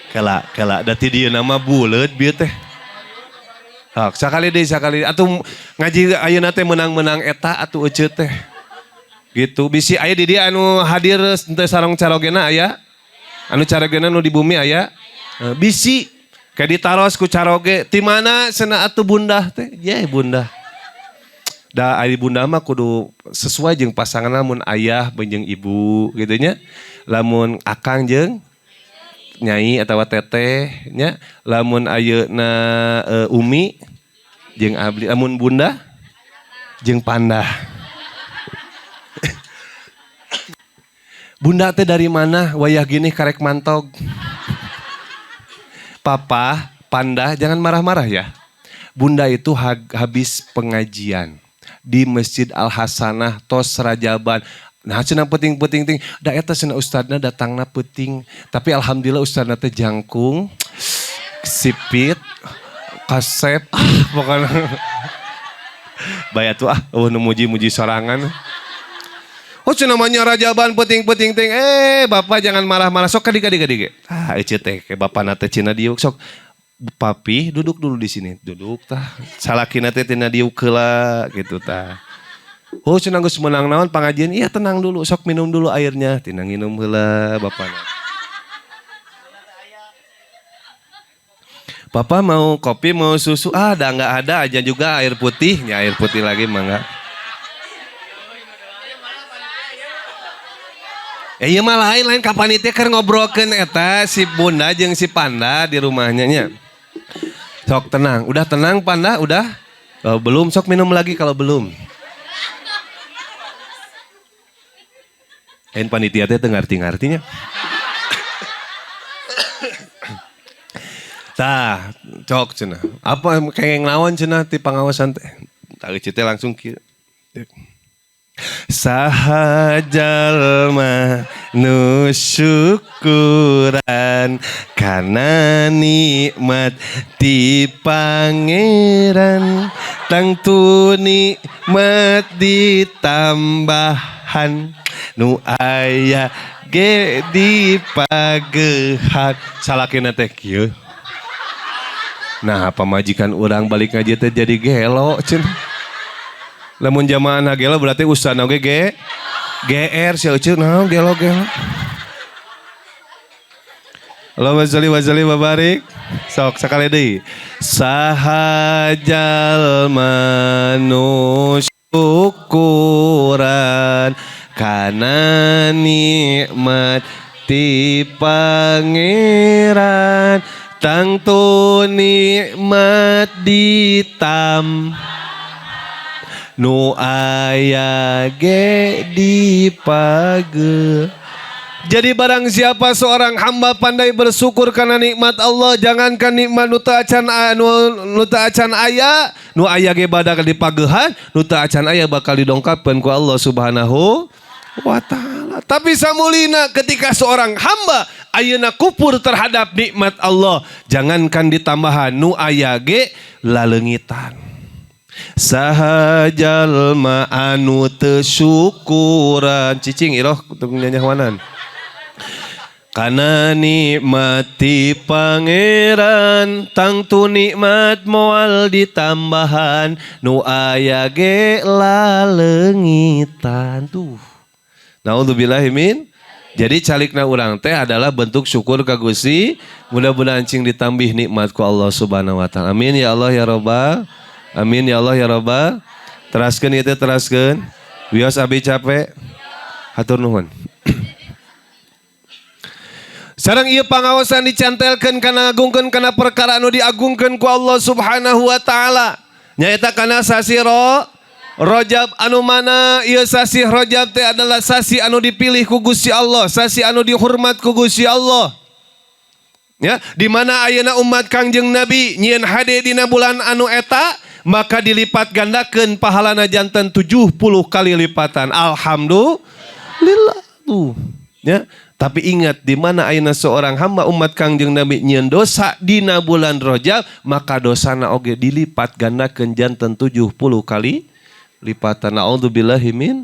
S1: Kala dati dia nama bulet bieu teh. Hak sakali deui sakali atuh ngaji ayeuna teh menang-menang eta atuh euceut teh. Gitu bisi aya di dia anu hadir teu sareng carogena aya. Anu carogena nu di bumi aya. Bisi kayak ditaros ku caroge ti mana cenah atuh bundah teh. Ye bundah. Da ari bunda mah kudu sesuai jeung pasangan lamun ayah jeung ibu gitu nya. Lamun akang jeung nyai atawa teteh nya lamun ayeuna umi jeung abdi lamun bunda jeung panda. Bunda teh dari mana wayah gini karek mantog. Papa panda jangan marah-marah ya. Bunda itu habis pengajian di Masjid Al Hasanah tos Rajaban. Nah cenah penting da eta cenah ustadna datangna penting tapi alhamdulillah ustadna teh jangkung sipit kasep pokoknya bayat tuh nu muji-muji sorangan. Oh cenah namanya Rajaban penting bapak jangan marah-marah sok kadi ece teh ke bapana teh cenah diuk sok papi duduk dulu di sini duduk tah salakina teh tina diuk heula gitu tah. Oh cenah geus meunang naon pangajian iya tenang dulu sok minum dulu airnya tina nginum heula bapana. Papa mau kopi mau susu? Ah, ada nggak ada aja juga air putih. Ya air putih lagi mangga. Iya mah lain kapan itu kan ngobrolkeun eta si Bunda jeung si Panda di rumahnya nya. Sok tenang, udah tenang Panda, udah? Oh, belum, sok minum lagi kalau belum. Panitia teh teu ngarti-ngartinya. Tah, cok cenah. Apa kengeng naon cenah ti pangawasan teh? Tah teh langsung kieu. Saha jalma nu syukuran kana nikmat ti pangeran tangtu nikmat ditambahan nu aya ge di pagehan salakina teh kieu. Nah pamajikan urang balik ngaji teh jadi gelo cenah. Lamun jamaah gelo berarti usahana oge GR si euceuk naon gelo. Allahumma sholli wa sallim wa barik. Sok sakali deui. Saha jalma nu syukuran kana nikmat ti pangeran tangtu nikmat nu aya ge dipage. Jadi barang siapa seorang hamba pandai bersyukur karena nikmat Allah, jangankan nikmat nu teu acan aya, nu aya ge badak dipagehan, nu teu acan aya bakal didongkapkeun ku Allah Subhanahu wa taala. Tapi samulina ketika seorang hamba ayeuna kufur terhadap nikmat Allah, jangankan ditambahan nu aya ge laleungitan. Saha jalma anu teu syukuran cicing iroh untuk nyanyawanan kana nikmati pangeran tangtu nikmat moal ditambahan nu aya ge laleungitan tuh. Naudzubillahi min. Jadi calikna urang teh adalah bentuk syukur ka Gusti. Mudah-mudahan cing ditambih nikmat ku Allah Subhanahu wa taala. Amin ya Allah ya Rabbal. Amin ya Allah ya Rabbal. Teraskeun ieu teh teraskeun. Wios abi capek. Hatur nuhun. Sareng ieu pangaosan dicantelkeun kana agungkeun kana perkara anu diagungkeun ku Allah Subhanahu wa taala. Nyaeta kana sasi Rajab anu mana ieu sasi Rajab teh adalah sasi anu dipilih ku Gusti Allah, sasi anu dihormat ku Gusti Allah. Ya, di mana ayeuna umat Kangjeng Nabi nyieun hade dina bulan anu eta, maka dilipat gandakeun pahalana janten 70 kali lipatan. Alhamdulillah tuh. Ya, tapi ingat di mana ayeuna seorang hamba umat Kangjeng Nabi nyieun dosa dina bulan Rajab, maka dosana oge dilipat gandakeun janten 70 kali lipatan. A'udzubillahi min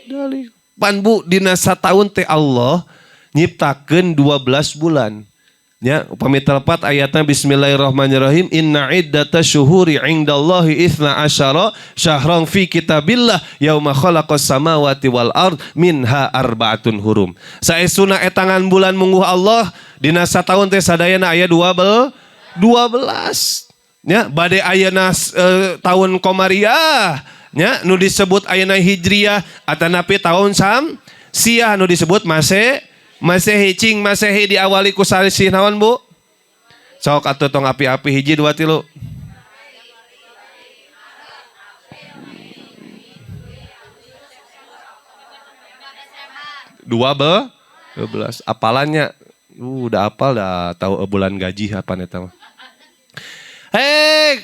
S1: dzalik. Pan bu dina sataun teh Allah nyiptakeun 12 bulan. Ya, upami telepat ayatnya bismillahirrahmanirrahim. Inna iddata syuhuri indallahi ithna asyara syahran fi kitabillah yauma khalaqas samawati wal ard minha arba'atun hurum. Saesuna etangan bulan mungguh Allah dina sataun teh sadayana aya 12. Ya, bade ayeuna tahun Komariah, ya, nu disebut ayeuna Hijriyah atanapi tahun Syamsiah nu disebut Masehi cing Masehi diawali ku salisih naon bu? Sok atuh tong api-api hiji 2 3. Dua 12 apalannya udah apal dah tahu bulan gaji apa eta mah.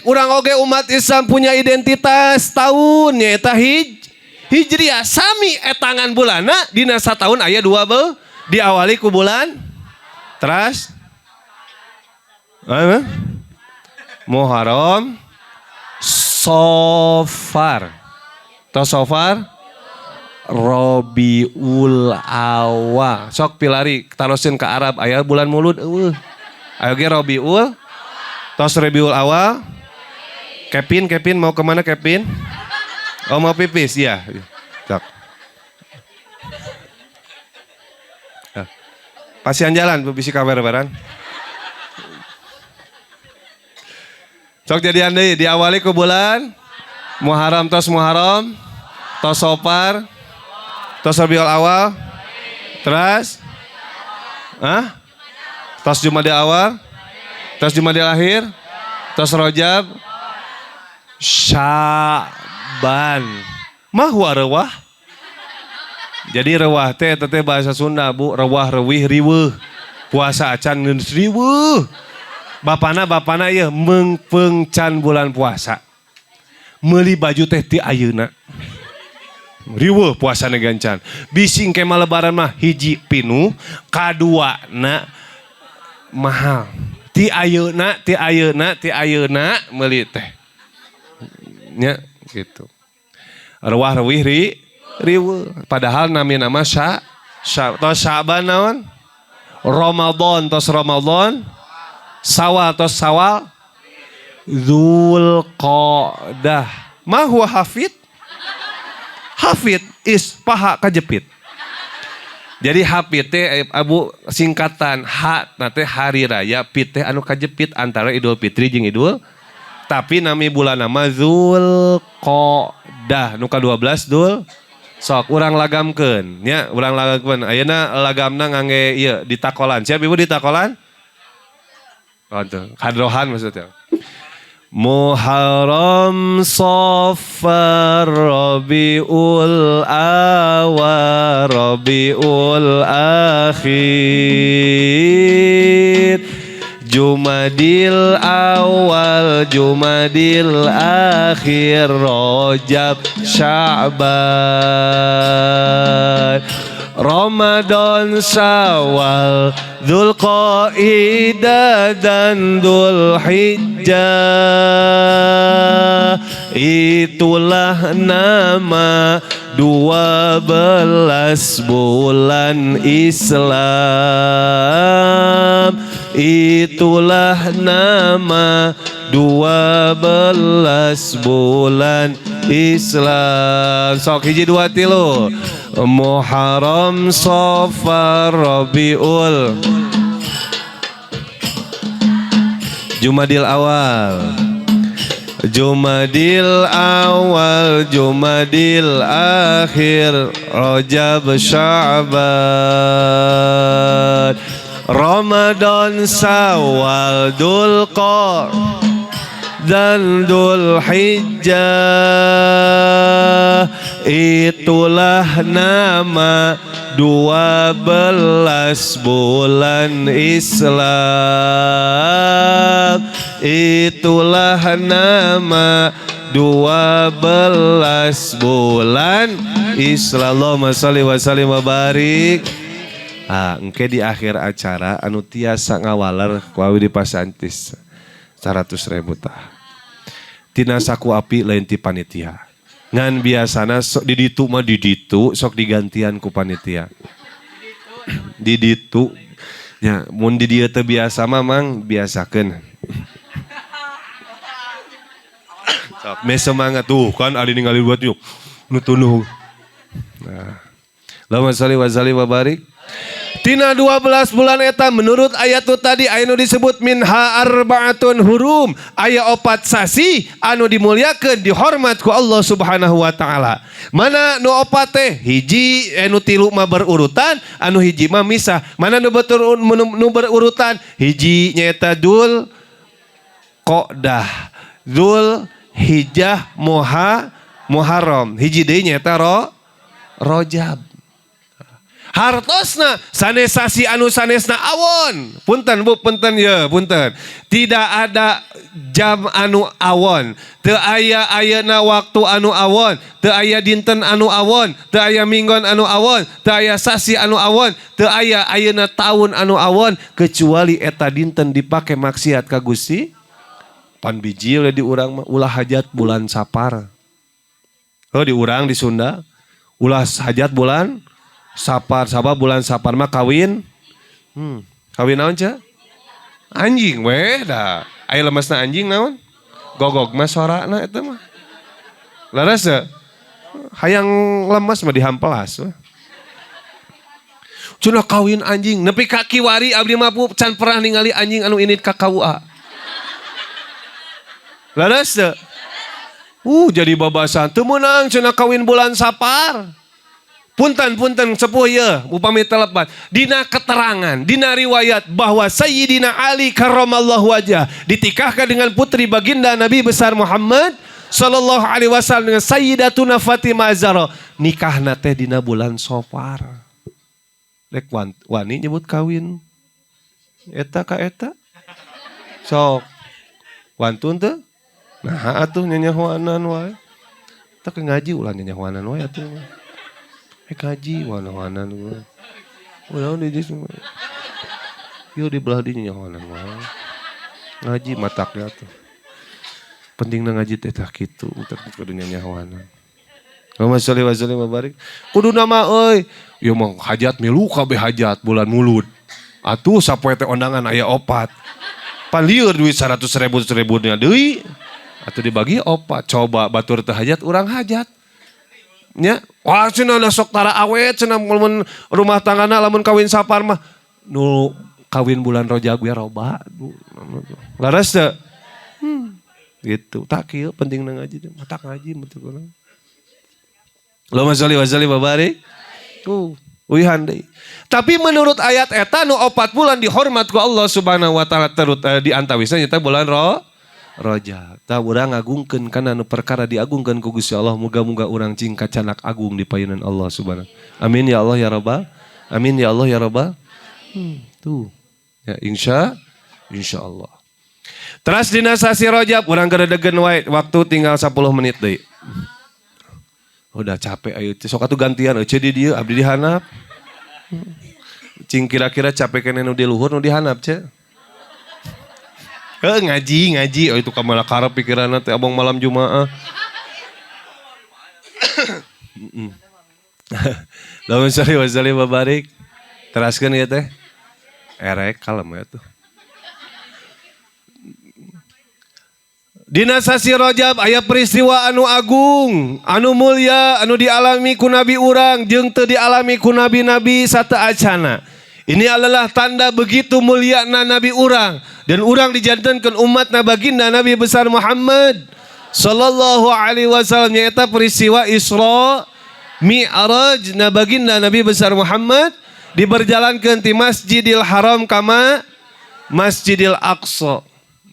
S1: Urang oge umat Islam punya identitas tahun nyaeta Hijriah sami etangan bulanna dina sataun aya 12 diawali ku bulan teras Muharram Sofar Rabiul Awal. Sok pilari tarosin ke Arab aya bulan mulud ayo ge Rabiul tos Rabiul Awal. Kevin mau kemana Kevin? Oh mau pipis ya. Sok. Pasian jalan bisi kabar barang. Sok jadian deui diawali ku bulan Muharram, tos Safar, tos Rabiul Awal. Terus? Tos Jumadil Awal, tos Jumadil Akhir, tos Rajab, Syaban. Mah rewah. Jadi rewah teh bahasa Sunda Bu, rewah rewih riweuh. Puasa acan geus riweuh. Bapana ieu meungpeung can bulan puasa. Meuli baju teh ti ayeuna. Riweuh puasana gancan. Bisi engke mah lebaran mah hiji pinuh, kaduana mahal. Ti ayeuna meuli teh. Nya gitu. Rewah rewih riweuh. Padahal nama tos Syaban naon? Ramadan tos Ramadan. Sawal tos Sawal. Dzulqa'dah. Ma huwa hafid? Hafid is paha kajepit. Jadi hafid teh abu singkatan ha teh hari raya, pit teh anu kajepit antara Idul Fitri jeung Idul. Tapi nami bulan nama Dzulqa'dah nu ka-12 Dul. Sok urang lagamkeun nya, urang lagamkeun. Ayeuna lagamna ngangge ieu ditakolan. Siap Ibu ditakolan? Oh tuh, hadrohan maksudnya. Muharram, Safar, Rabiul Awal, Rabiul Akhir, Jumadil Awal, Jumadil Akhir, Rajab, Sya'ban, Ramadan, Syawal, Dzulqa'dah dan Dzulhijjah. Itulah nama 12 bulan Islam. Itulah nama 12 bulan Islam. Sok hiji dua tilu. Muharram, Safar, Rabiul, Jumadil Awal, Jumadil Awal, Jumadil Akhir, Rajab, Sya'ban, Ramadan, Syawal, Dzulqa'dah dan Dzulhijjah. Itulah nama 12 bulan Islam. Itulah nama 12 bulan Islam. Allahumma shalli wa sallim wa barik. Engke di akhir acara anu tiasa ngawaler ku awi di Pasantis 100.000 tah. Tina saku api lain ti panitia. Ngan biasana sok di ditu mah di ditu sok digantian ku panitia. Di ditu nya mun di dieu teu biasa mah mang biasakeun. Sok me semangat tuh kan ari ningali buat yuk. Nu tunuh. Nah. Allahumma shalli wa sallim wa barik. Tina 12 bulan eta menurut ayat tu tadi anu disebut minha arbaatun hurum, aya 4 sasi anu dimuliakeun dihormat ku Allah Subhanahu wa taala. Mana nu 4 teh? Hiji anu tilu mah berurutan, anu hiji mah misah. Mana nu berurutan? Hiji nyaeta Dzulqa'dah, Dzulhijjah, Muharram. Hiji deui nyaeta Rajab. Hartosna sanesasi anu sanesna awon. Punten Bu, punten ya, punten. Tidak ada jam anu awon. Teu aya ayeuna waktu anu awon, teu aya dinten anu awon, teu aya minggon anu awon, teu aya sasi anu awon, teu aya ayeuna taun anu awon kecuali eta dinten dipake maksiat ka Gusti. Pan biji di urang mah ulah hajat bulan Sapar. Di urang di Sunda ulah hajat bulan Sapar, sabab bulan Sapar mah kawin. Kawin naon ca? Anjing weh dah. Aya lemesna anjing naon? Gogog mah sorana eta mah. Laras ya? Hayang lemes mah dihampelas weh. Cuna kawin anjing, nepi ka kiwari abdi mah can pernah ningali anjing anu init ka KUA. Laras teu? Jadi babasan teu meunang cenah kawin bulan Sapar. Punten sepuh ya, upami telepan. Dina keterangan, dina riwayat bahwa Sayyidina Ali karramallahu wajah ditikahkan dengan putri baginda Nabi besar Muhammad sallallahu alaihi wasallam dengan Sayyidatuna Fatimah Zahra. Nikahna teh dina bulan Safar. Rek wani nyebut kawin. Eta ka eta. Sok. Wantun teh? Nah atuh nyanyahoanan wae. Tak ngaji ulah nyanyahoanan wae atuh. Kaji wana-wana gue. Udah di semua. Yo di belah dinya wana ngaji mataknya tuh. Pentingna ngaji teh tah kitu untuk kudunya nyawana. Allahumma sholli wa sallim wa barik. Kudu nama euy. Yo mah hajat milu kabeh hajat bulan mulud. Atuh sapoe teh ondangan aya opat. Pan lieur duit 100.000 nya deui. Atuh dibagi opat. Coba batur teh hajat urang hajat. Nya, wah cenah da sok tara awet cenah mun rumah tanggana lamun kawin Sapar mah nu kawin bulan Rajab ge roba. Laras teu? Gitu. Tak kieu pentingna ngaji teh, matak ngaji betul. Allahumma sholli wa sallim wa barik. Uihan deui. Tapi menurut ayat eta nu 4 bulan dihormat ku Allah Subhanahu wa taala terut di antawisna nya bulan Rajab. Tah urang ngagungkeun kana nu perkara diagungkeun ku Gusti Allah, muga-muga urang cing kacanak agung di payunan Allah Subhanahu. Amin ya Allah ya Rabbal. Amin ya Allah ya Rabbal. Tuh. Ya insyaallah. Teras dina sasi Rajab urang geredegeun wae waktu tinggal 10 menit deui. Udah capek ayo sok atuh gantian eueuh di dieu abdi di handap. Cing kira-kira capek keneh nu di luhur nu di handap ce. Ngaji. Oh itu kamala karep pikiranna teh abang malam Jumaah. Allahumma sholli wa sallim wa barik. Teraskeun ieu teh. Erek kalem ya tuh. Dina sasi Rajab aya peristiwa anu agung, anu mulia, anu dialami ku nabi urang jeung teu dialami ku nabi-nabi sateacana. Ini adalah tanda begitu muliana Nabi urang. Dan urang dijantankan umatna baginda Nabi besar Muhammad sallallahu alaihi wasallam. Nyaeta peristiwa Isra Mi'raj na baginda Nabi besar Muhammad diberjalankan di Masjidil Haram kama Masjidil Aqsa.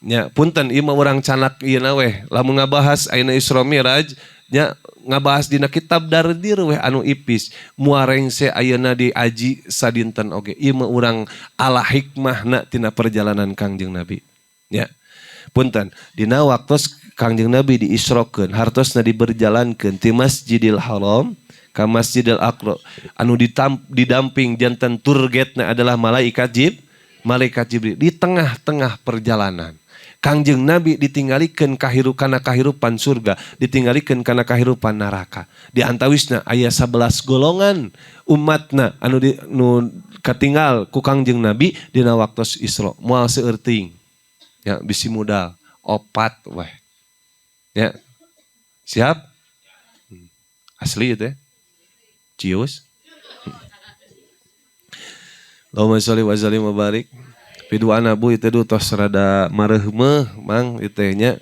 S1: Ya, punten ieu mah urang canak ieu na weh. Lamun ngabahas ayeuna Isra Mi'raj nya ngabahas dina kitab Dardir weh anu ipis muarengse ayeuna di aji sadinten oge. Ieu mah urang ala hikmahna tina perjalanan Kangjeng Nabi. Ya. Punten, dina waktos Kangjeng Nabi diisrokeun, hartosna diberjalankeun ti Masjidil Haram ka Masjidil Aqsa anu didamping janten turgetna adalah malaikat Jibril di tengah-tengah perjalanan. Kangjeng Nabi ditinggalikeun kana kahirupan surga, ditinggalikeun kana kahirupan neraka. Di antawisna aya 11 golongan umatna anu katinggal ku Kangjeng Nabi dina waktos Isra. Moal seueur teuing. Ya, bisi modal 4 weh. Ya. Siap? Asli teh. Cius. Allahumma sholli wa sallim wa barik. Piduana bu itu tos rada mareumeuh mang itu nya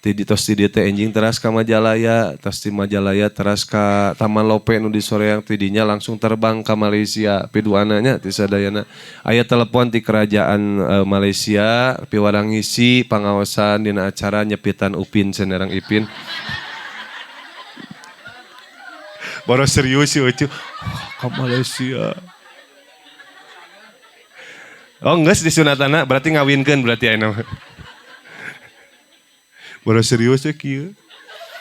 S1: ti tos di dieu teh enjing teras ka Majalaya, tos ti Majalaya teras ka Taman Lope nu di soreang ti dinya langsung terbang ka Malaysia. Piduana nya ti sadayana aya telepon ti kerajaan Malaysia piwarang ngisi pangaosan dina acara nyepitan Upin Senerang Ipin. Baru serius sih ucu ka Malaysia. Oh enggak di sunatana berarti ngawinkeun berarti ayeuna. Baru serius ya kieu.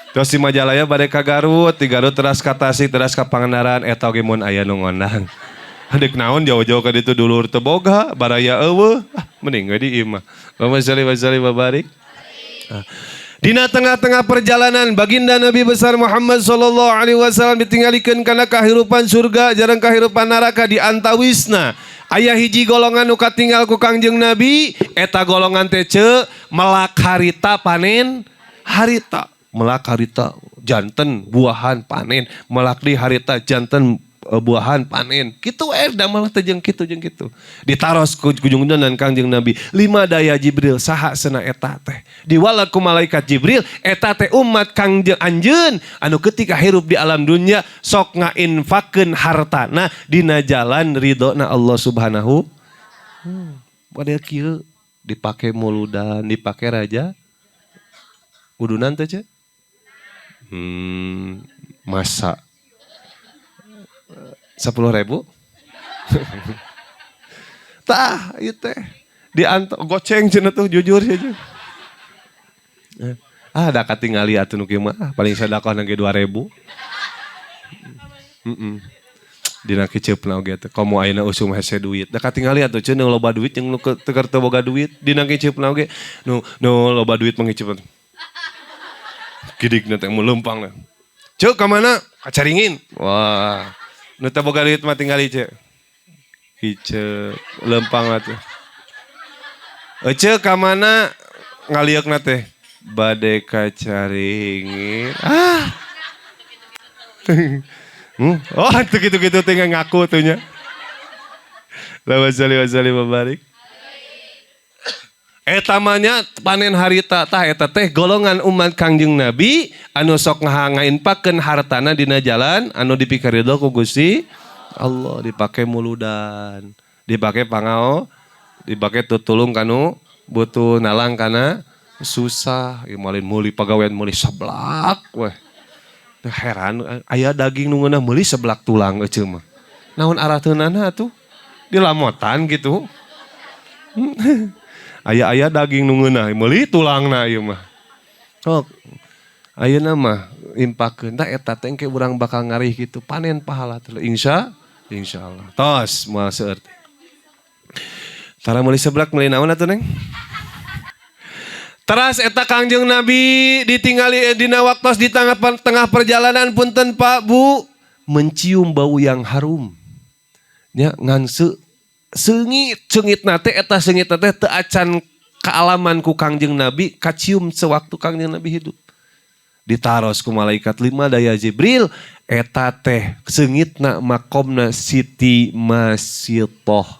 S1: Terus di Majalaya bade ka Garut, di Garut teras ka Tasik, teras ka Pangandaran eta oge mun aya nu ngondang. Deuk naon jauh-jauh ka ditu dulur teu boga, baraya eueuh. Mending we di imah. Allahumma sholli wa sallim wa barik. Dina tengah-tengah perjalanan baginda Nabi besar Muhammad sallallahu alaihi wasallam ditinggalikeun kana kahirupan surga jarang kahirupan neraka di antawisna aya hiji golongan nu katinggal ku Kangjeng Nabi eta golongan teh melak harita panen harita melak harita janten buahan panen melak di harita janten buahan panen kitu da malah teh jeung kitu ditaros ku junjungan Kangjeng Nabi 5 daya Jibril saha cenah eta teh diwala ku malaikat Jibril eta teh umat Kangjeng anjeun anu ketika hirup di alam dunya sok ngainfakkeun hartana dina jalan ridona Allah Subhanahu padahal kieu dipake muludan dipake raja udunan teh ce masa 10.000 tah ieu teh dianto goceng cenah tuh jujur saja da katingali atuh nu kieu mah paling sedekah nangge 2.000 dina kiceupna oge teh komo ayeuna usum hese duit da katingali atuh ceun nu loba duit jeung nu teu teu boga duit dina kiceupna oge nu loba duit mangiceup gidigna teh melempang na ceuk ka mana kacaringin wah nu teu boga duit mah tinggali ceuk kiceuk lempang atuh ceuk ka mana ngalieukna teh bade kacaringin oh itu gitu teh ngaku tuh nya lawan sali babarik eta manya panen harita tah eta teh golongan umat Kangjeng Nabi anu sok ngainfakkeun hartana dina jalan anu dipikaridho ku Gusti Allah dipake muludan dipake pangao dipake tutulung kanu butuh nalang kana susah ieu malin meuli pagawean meuli sablak weh heran aya daging nu ngeunah meuli seblak tulang euceul mah naon arateunana atuh dilamotan gitu aya daging nu ngeunah meuli tulangna ieu mah sok ayeuna mah impakkeun da eta teh engke urang bakal ngarih gitu panen pahala teh insyaallah tos moal seueur teh tara meuli seblak meuli naon atuh neng teras eta Kangjeng Nabi ditinggali dina waktos di tengah perjalanan punten Pak Bu mencium bau yang harum. Nya ngan seungit nate eta seungit nate teu acan kaalaman ku Kangjeng Nabi kacium sewaktu Kangjeng Nabi hidup. Ditaros ku malaikat 5 daya Jibril eta teh seungitna makomna Siti Masitoh.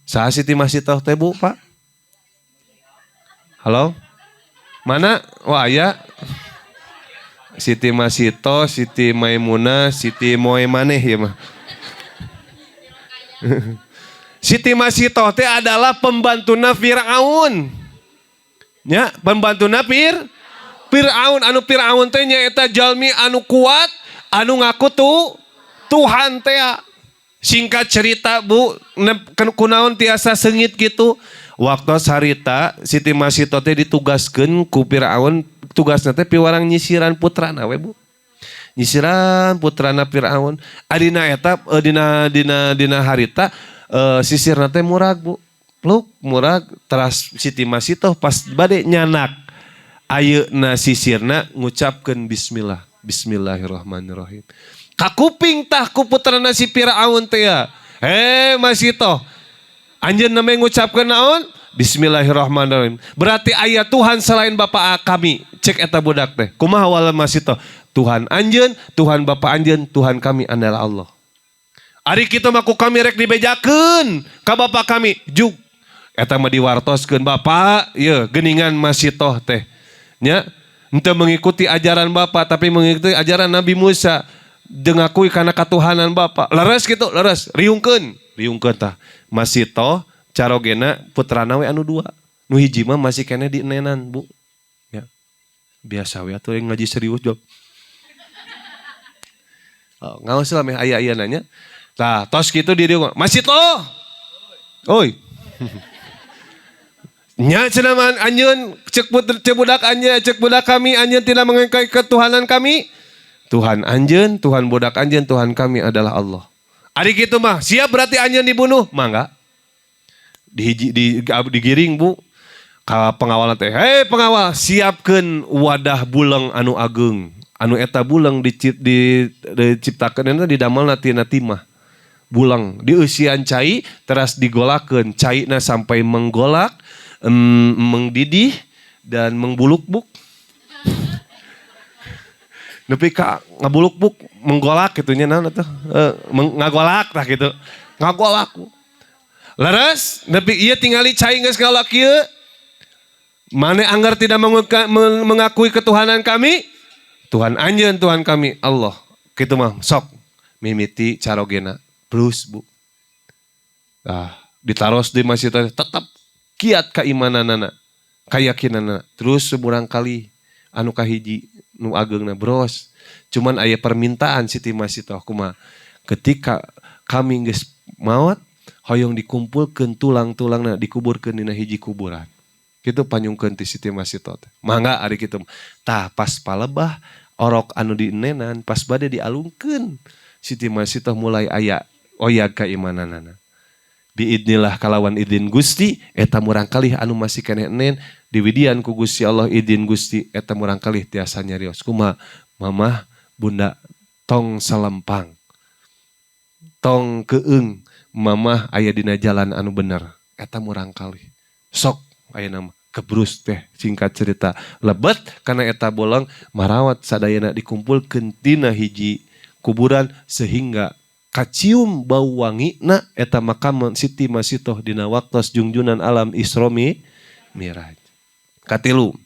S1: Saha Siti Masitoh teh Bu Pak? Halo? Mana? Wah ya. Siti Masito, Siti Maimunah, Siti Moe maneh ya mah. Siti Masito teh adalah pembantuna Firaun. Ya, pembantuna Firaun anu Firaun teh nyaeta jalmi anu kuat, anu ngaku Tuhan teh. Singkat cerita Bu, kunaon tiasa seungit gitu. Waktu sarita Siti Masito teh ditugaskeun ku Firaun tugasna teh piwarang nyisiran putrana we Bu. Nyisiran putrana Firaun. Adina eta dina harita sisirna teh murag Bu. Pluk murag teras Siti Masito pas bade nyanak ayeuna sisirna ngucapkeun bismillah. Bismillahirrahmanirrahim. Kakuping tah ku putrana si Firaun teh ya. Masito anjeun namanya ngucapkeun naon? Bismillahirrahmanirrahim. Berarti aya Tuhan selain Bapa kami. Cek eta budak teh. Kumaha wala Masito? Tuhan anjeun, Tuhan Bapa anjeun, Tuhan kami adalah Allah. Ari kitu mah ku kami rek dibejakeun ka Bapa kami. Juk. Eta mah diwartoskeun Bapa, ieu geuningan Masito teh. Nya, henteu mengikuti ajaran Bapa tapi mengikuti ajaran Nabi Musa. Dengakui kana katuhanan Bapa. Leres kitu, leres. Riungkeun tah. Masito carogena putrana we anu 2. Nu hiji mah masih kene di nenan Bu. Ya. Biasa we atuh ngaji serius jog. Oh, ngaos lah meh aya-aya nanya. Tah, tos kitu di dieu. Masito. Oi. Nya cenah man anjeun cek budak anjeun cek budak kami anjeun tidak mengingkari ketuhanan kami. Tuhan anjeun, Tuhan budak anjeun, Tuhan kami adalah Allah. Ari kitu mah, siap berarti anjeun dibunuh? Mangga. Digiring Bu ka pengawal teh. Hei pengawal, siapkeun wadah bulang anu ageung. Anu eta bulang diciptakeun eta didamelna tina timah. Bulang dieusian cai teras digolakeun, caina sampai menggolak, mengdidih dan mengbuluk-buk. nepi ka ngabuluk-buk menggolak gitunya naon atuh ngagolak tah gitu ngagolak leres nepi ieu tingali cai geus ngalak ieu mane anggar tidak mengakui ketuhanan kami Tuhan anjeun Tuhan kami Allah kitu mah sok mimiti carogena plus bu ditaros di masjid tetap kiat keimananana keyakinanana terus seburang kali anu kahiji nu ageungna bros cuman aya permintaan Siti Masitoh kumaha ketika kami geus maot hoyong dikumpulkeun tulang-tulangna dikuburkeun dina hiji kuburan kitu panyungkeun ti Siti Masitoh teh mangga ari kitu tah pas palebah orok anu dienenan pas bade dialungkeun Siti Masitoh mulai aya oyag keimananana biidnillah kalawan idin Gusti eta murang kalih anu masih keneh enen diwidian ku Gusti Allah idin Gusti eta murang kalih tiasa nyarios kumaha mamah bunda tong salempang tong keung mamah aya dina jalan anu bener eta murang kalih sok aya nama kebrus teh singkat cerita lebet karena eta bolong marawat sadayana dikumpulkeun dina hiji kuburan sehingga kacium bau wangi na eta makam Siti Masitoh dina waktos jungjunan alam Isra Miraj. Katilu.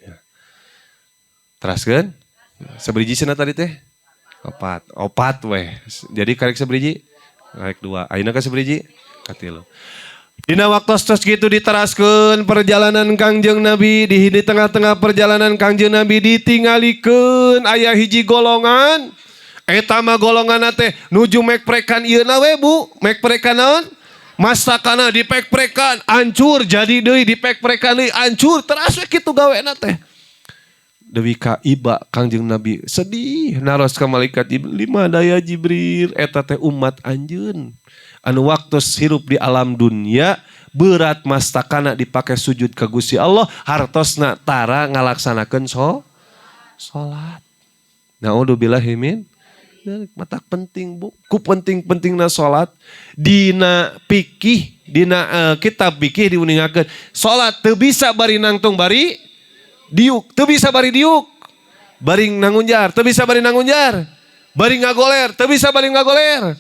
S1: Ya. Teraskeun? Sabriji cenah tadi teh? Opat weh. Jadi karek sabriji? Karek 2. Ayeuna ka sabriji? Katilu. Dina waktos tos gitu diteraskeun perjalanan Kangjeng Nabi di tengah-tengah perjalanan Kangjeng Nabi ditinggalikeun aya hiji golongan eta mah golongan teh nuju mekprekan ieu na we Bu, mekprekan naon? Mastakana dipek-prekan hancur jadi deui dipek-prekan deui hancur teras we kitu gaweana teh. Dewi ka iba Kangjeng Nabi sedih naros ka malaikat lima daya Jibril eta teh umat anjeun anu waktu hirup di alam dunia berat mastakana dipake sujud ka Gusti Allah hartosna tara ngalaksanakeun salat. Naudzubillahi min mata penting Bu, ku penting-pentingna salat dina fikih, dina kitab fikih diuningakeun. Salat teu bisa bari nangtung bari diuk, teu bisa bari diuk. Bari nangunjar, teu bisa bari nangunjar. Bari ngagoler, teu bisa bari ngagoler.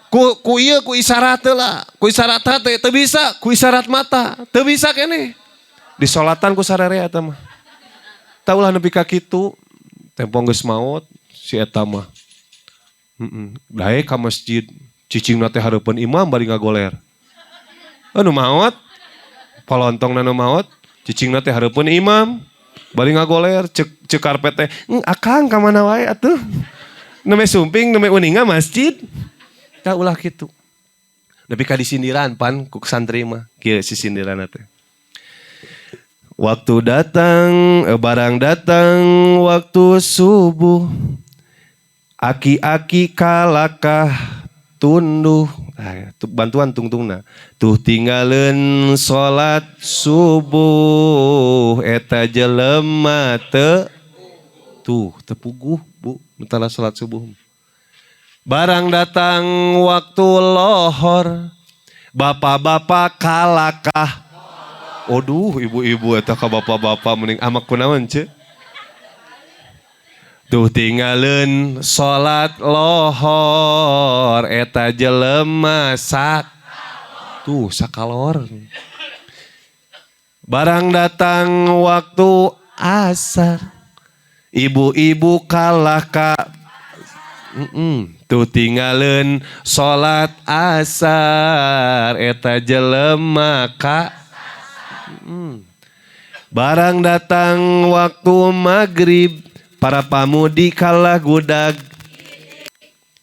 S1: Ku ieu ku isyarat lah, ku isyarat teh teu bisa, ku isyarat mata, teu bisa keneh. Di salatan ku sararea eta mah. Taulah nepi ka kitu, tempong geus maot si eta mah. Dae ka masjid cicingna teh hareupeun imam bari ngagoler. Anu maot polontongna nu maot cicingna teh hareupeun imam bari ngagoler cek karpet teh akang ka mana wae atuh. Neme sumping neme uninga masjid. Tah ulah kitu. Nepi ka disindiran pan ku santri mah kieu sisindiranna teh. Waktu datang barang datang waktu subuh aki-aki kalakah tunduh bantuan tungtungna tuh tinggalin salat subuh eta jelema tepuguh Bu mentara salat subuh barang datang waktu lohor bapak-bapak kalakah aduh ibu-ibu eta ka bapak-bapak mending amak kunaon ce tuh tinggalin salat lohor eta jelema sakalor barang datang waktu asar ibu-ibu kalah ka tuh tinggalin salat asar eta jelema barang datang waktu maghrib para pamudi kalah gudag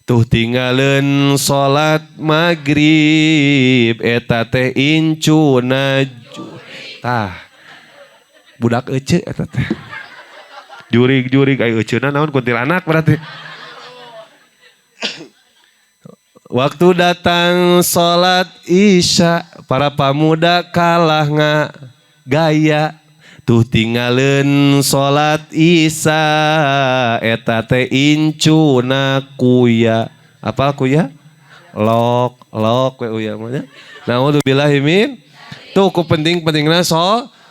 S1: tuh tinggalin salat maghrib eta teh incuna tah budak ece eta teh jurig aya eceuna naon kuntilanak berarti waktu datang salat isya para pamuda kalah gaya tuh tinggalin salat isya eta teh incuna kuya apa kuya lok we uya mah naudzubillahi min tuh ku pentingna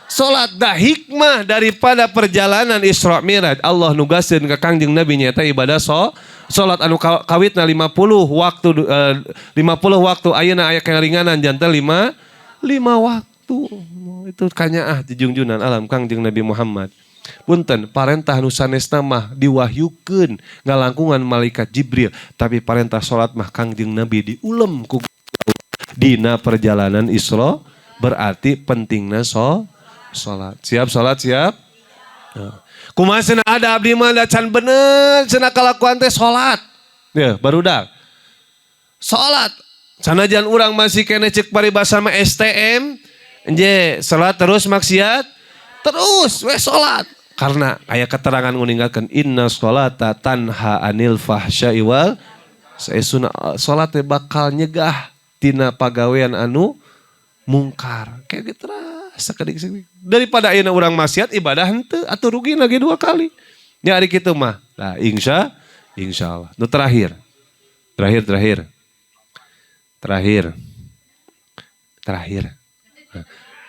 S1: Salat dah hikmah daripada perjalanan Isra Mi'raj. Allah nugaskeun ka Kangjeng Nabi nyata ibadah salat anu kawitna 50 waktu 50 waktu ayeuna aya karinganan janten 5 waktu. Itu kanyaah di junjunan alam Kangjeng Nabi Muhammad. Punten parentah nu sanesna mah diwahyukeun ngalangkungan malaikat Jibril, tapi parentah salat mah Kangjeng Nabi diulem ku dina perjalanan Isra, berarti pentingna salat. Siap salat siap? Kumaha cenah ada abdi mah da can bener cenah kalakuan teh salat. Ya, barudak. Salat. Sanajan urang masih kene ceuk paribasa mah STM, enje salat terus maksiat, terus we salat. Karena aya keterangan meninggalkan inna sholata tanha anil fahsya'i wal saesuna salat teh bakal nyegah tina pagawean anu mungkar. Kayak gitu sakedik-sakedik. Daripada ayeuna urang maksiat ibadah henteu atuh rugi lagi 2 kali. Nya ari kitu mah. Nah, insyaallah. Nu terakhir.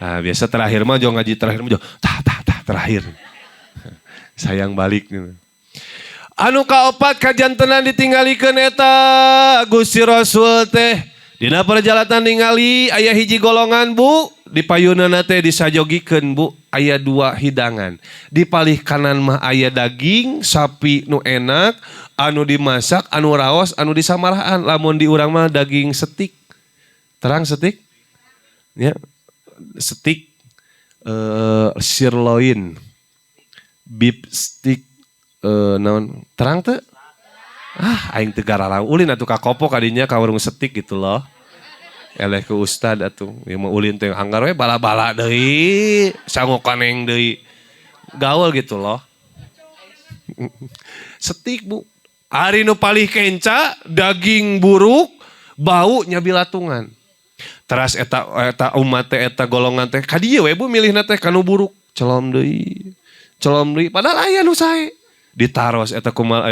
S1: Nah, biasa terakhir mah jo ngaji terakhir mah jo terakhir. Sayang balik gitu. Anu kaopat kajantenan ditinggalikeun eta Gusti Rasul teh dina perjalanan ningali aya hiji golongan Bu di payunana teh disajogikeun Bu aya 2 hidangan. Di palih kanan mah aya daging sapi nu enak, anu dimasak, anu raos, anu disamarahan. Lamun di urang mah daging steak. Terang steak? Ya. Steak sirloin. Beef stick naon terang teh aing teu gararang ulin atuh ka kopo kadinya ka warung steak gitu loh eleh ke ustad atuh ieu mah ulin teh anggar we bala-bala deui sangokaneng deui gaul gitu loh steak Bu ari nu palih kenca daging buruk bau nya bilatungan teras eta umat teh eta golongan teh ka dieu we Bu milihna teh kanu buruk celom deui padahal aya nu sae ditaros eta kumal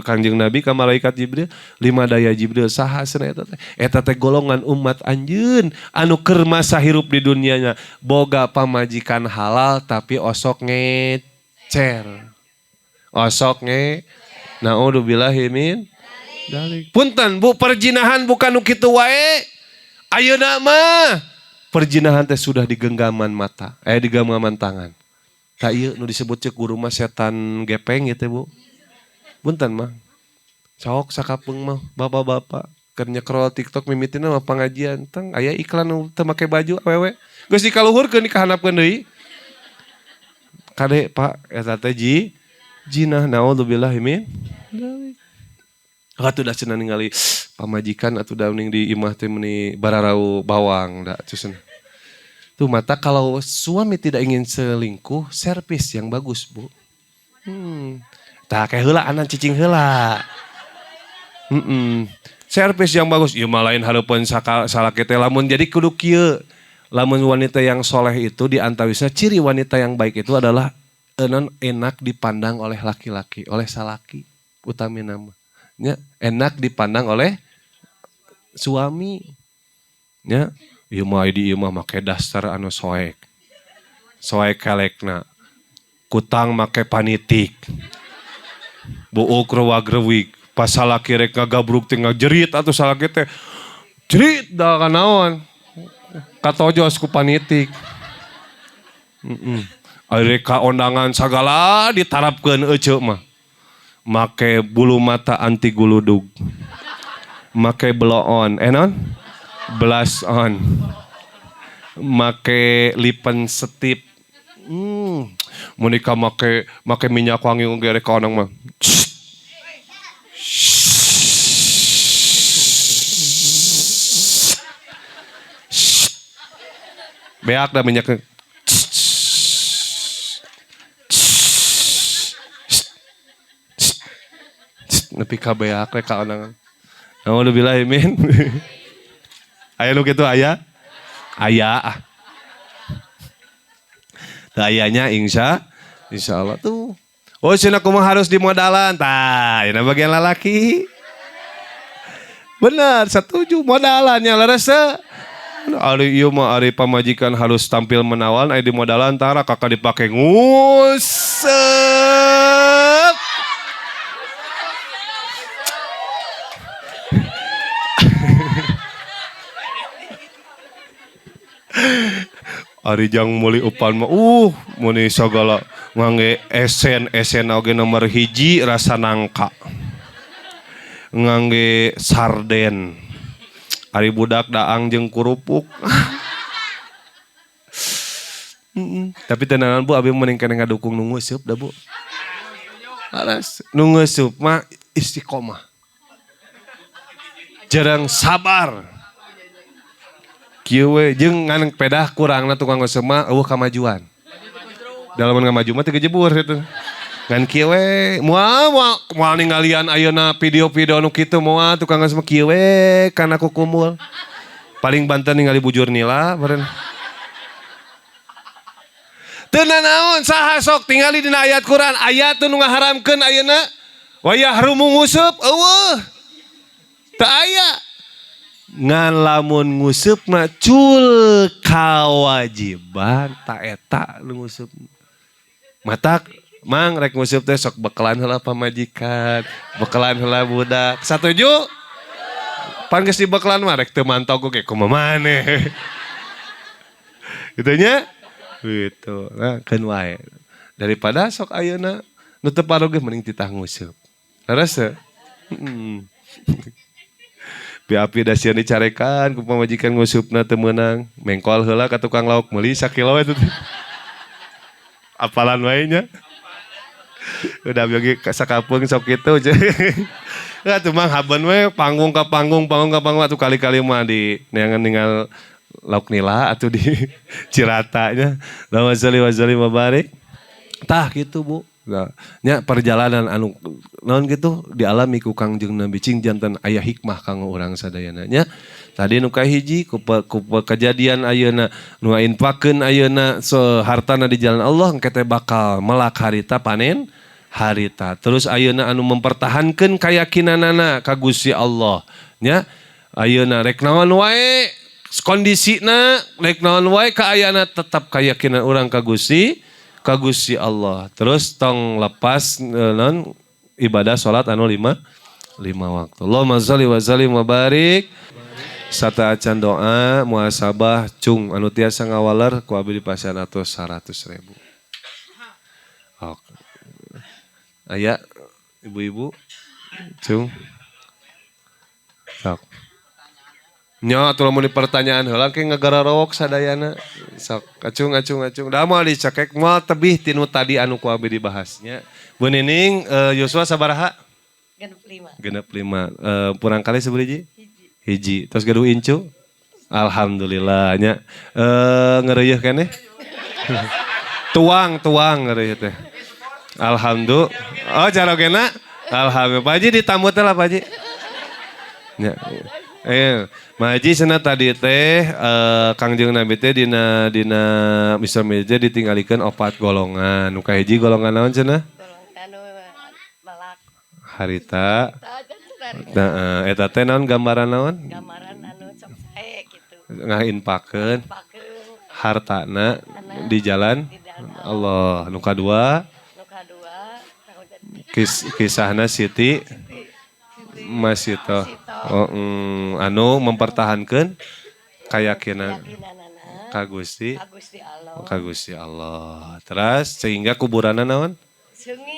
S1: Kangjeng Nabi ka malaikat Jibril 5 daya Jibril saha cenah eta teh golongan umat anjeun anu keur masa hirup di dunianya boga pamajikan halal tapi osok ngecer naudzubillahi min dzalik. Punten Bu perjinahan bukan nu kitu wae ayeuna mah perjinahan teh sudah di genggaman mata di genggaman tangan. Ka ieu nu disebut ceuk guru mah setan gepeng gitu Bu. Punten mah. Sok sakapeung mah bapak-bapak keur nyekrol TikTok mimitina mah pengajian teng aya iklan nu teu make baju awewe. Geus dikaluhurkeun dikahanapkeun deui. Kade Pak eta teh jinah naudzubillahi min dzalik. Atuh da cenah ningali pamajikan atuh da ning di imah teh meuni bararau bawang da cenah. Tuh mata kalau suami tidak ingin selingkuh, servis yang bagus Bu. Tah kayak heula anan cicing heula. Servis yang bagus, ieu mah lain hareupeun salaki teh lamun jadi kudu kieu. Lamun wanita yang soleh itu di antawisna ciri wanita yang baik itu adalah enak dipandang oleh laki-laki, oleh salaki utamina mah. Nya enak dipandang oleh suami. Nya ieu mah make dasar anu soek kelekna kutang make panitik buuk rewag-rewig pas salaki rek ngagabruk teh ngajerit atuh salaki teh jerit da kanaon katojos ku panitik ari ka ondangan sagala ditarapkeun euceuk mah make bulu mata anti guludug make blow-on non blush on make lipen setip monika make minyak wangi ngere ka onang mah beak da minyak nepi ka beak rek ka onang naudzubillahi min aya nu kitu aya ayahnya insyaallah tuh. Oh cenah kumaha harus dimodalan tah ini bagian lalaki bener setuju modalannya leres Ari ieu mah ari pamajikan harus tampil menawan aya di modal antara kakak dipake ngusep. Ari jang meuli upan mah muni sagala ngangge esen oge nomor 1 rasa nangka. Ngangge sarden. Ari budak daang jeung kurupuk. Tapi tenanan Bu abi mending kena ngadukung nu ngeusup da Bu. Alas nu ngeusup mah istiqomah. Jarang sabar. Kieu we jeung ngan pedah kurangna tukang ngeusup mah eueuh kamajuan. Dalaman ngamaju mah teu kejebur kitu. Ngan kieu we moal ninggalian ayeuna video-video nu kitu moal tukang ngeusup kieu we kana kukumul. Paling banten ningali bujur nila beureun. Teu nanaon saha sok tingali dina ayat Quran ayat nu ngaharamkeun ayeuna wayah rumu nguseup eueuh. Teu aya. Ngan lamun nguseup mah cul kawajiban ta eta nu nguseup. Matak mang rek nguseup teh sok bekelan heula pamajikan, bekelan heula budak. Satuju? Pan geus dibekelan mah rek teu mantau ge kumaha maneh. Kitu nya? Gitu. Nah, keun wae. Daripada sok ayeuna nu teu paroge mending titah nguseup. Leres teu? Api dasian dicarekan ku pamajikan ngusupna teu meunang mengkol heula ka tukang lauk meuli sakilo itu apalan wae nya udah bagi sakapeung sok kitu atuh mah habeun we panggung ka panggung atuh kali-kali mah di ningal lauk nila atuh di Cirata nya Allahumma sholli wa sallim wa barik tah kitu Bu. Nah, nya perjalanan anu naon gitu dialami ku Kangjeng Nabi cing janten aya hikmah kanggo urang sadayana nya. Tadi nu kahiji ku kejadian ayeuna nu infaqkeun ayeuna hartana di jalan Allah engke teh bakal melak harita panen harita. Terus ayeuna anu mempertahankeun kayakinanana ka Gusti Allah nya. Ayeuna rek naon wae kondisina rek naon wae kaayana tetap keyakinan urang ka Gusti Allah. Terus tong lepas non ibadah salat anu 5 waktu. Allahumma sholli wa sallim wa barik. Sata acan doa muhasabah cung anu tiasa ngawaler ku abdi dipasihan atos 100.000. Aya ibu-ibu cung. Sok. Nya atuh lamun pertanyaan heula ke ngagara rowok sadayana. Sok acung. Da moal dicekek moal tebih tinu tadi anu ku abdi dibahasnya. Bu Nining Yosua sabaraha? Genep 5. Purang kali sabaraha? Hiji. Terus gaduh incu? Alhamdulillah nya. Ngeureuyeh keneh? tuang ngeureuyeh teh. Alhamdulillah. Oh carogena? Alhamdulillah. Pak Haji ditamu teh lah Pak Haji. Nya. Maji cenah tadi teh Kangjeng Nabi teh dina bisa meja ditinggalikeun 4 golongan. Nu kahiji golongan naon cenah? Golongan melak. Harita. Nah, eta teh naon gambaran naon? Gambaran anu sok sae kitu. Ngainpakeun hartana di jalan Allah. Nu kadua kisahna Siti Masito. Anu mempertahankan keyakinan ka Gusti Allah. Terus sehingga kuburanna naon?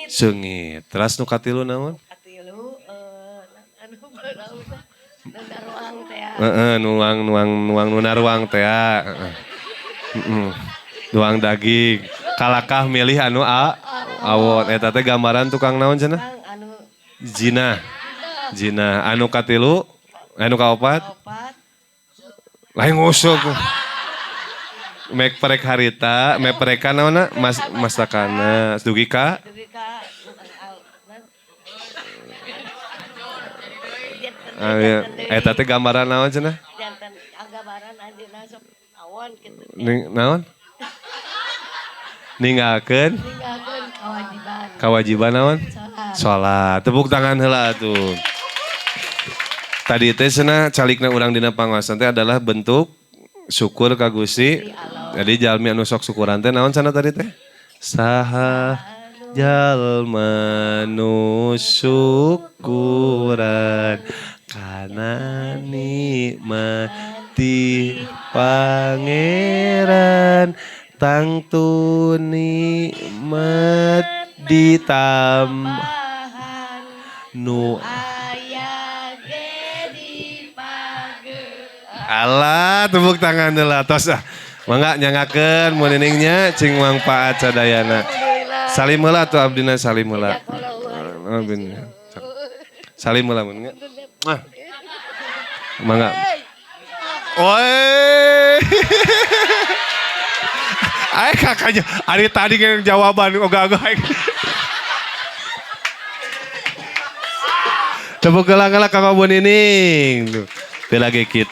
S1: Seungit. Terus nu katilu naon? Katilu anu barauna nunaruang teh. Nuang nunaruang teh. Nuang daging. Kalakah milih anu awon eta teh gambaran tukang naon cenah? Anu Zina anu katilu anu kaopat lain ngusuk mek perek harita mek pereka naonna masakana dugika eta teh gambaran naon cenah gambaran anjeunna sok awon kitu naon ninggalkeun kewajiban naon salat tepuk tangan heula atuh. Tadi teh cenah calikna urang dina panguasan teh adalah bentuk syukur ka Gusti. Jadi jalmi anu sok syukuran teh naon cenah tadi teh? Saha jalma nu syukuran kana nikmati pangeran tangtu nikmat nu Allah tepuk tangan heula tos ah. Mangga nyangakeun mun niningnya cing mangpaat sadayana. Salim heula atuh abdina salim heula. Salim heula mun. Mangga. Oi. Ai kakaknya ari tadi yang jawaban ogah-ogah. Tepuk gelang-gelang kakak Bu Nining. Tuh lagi kita.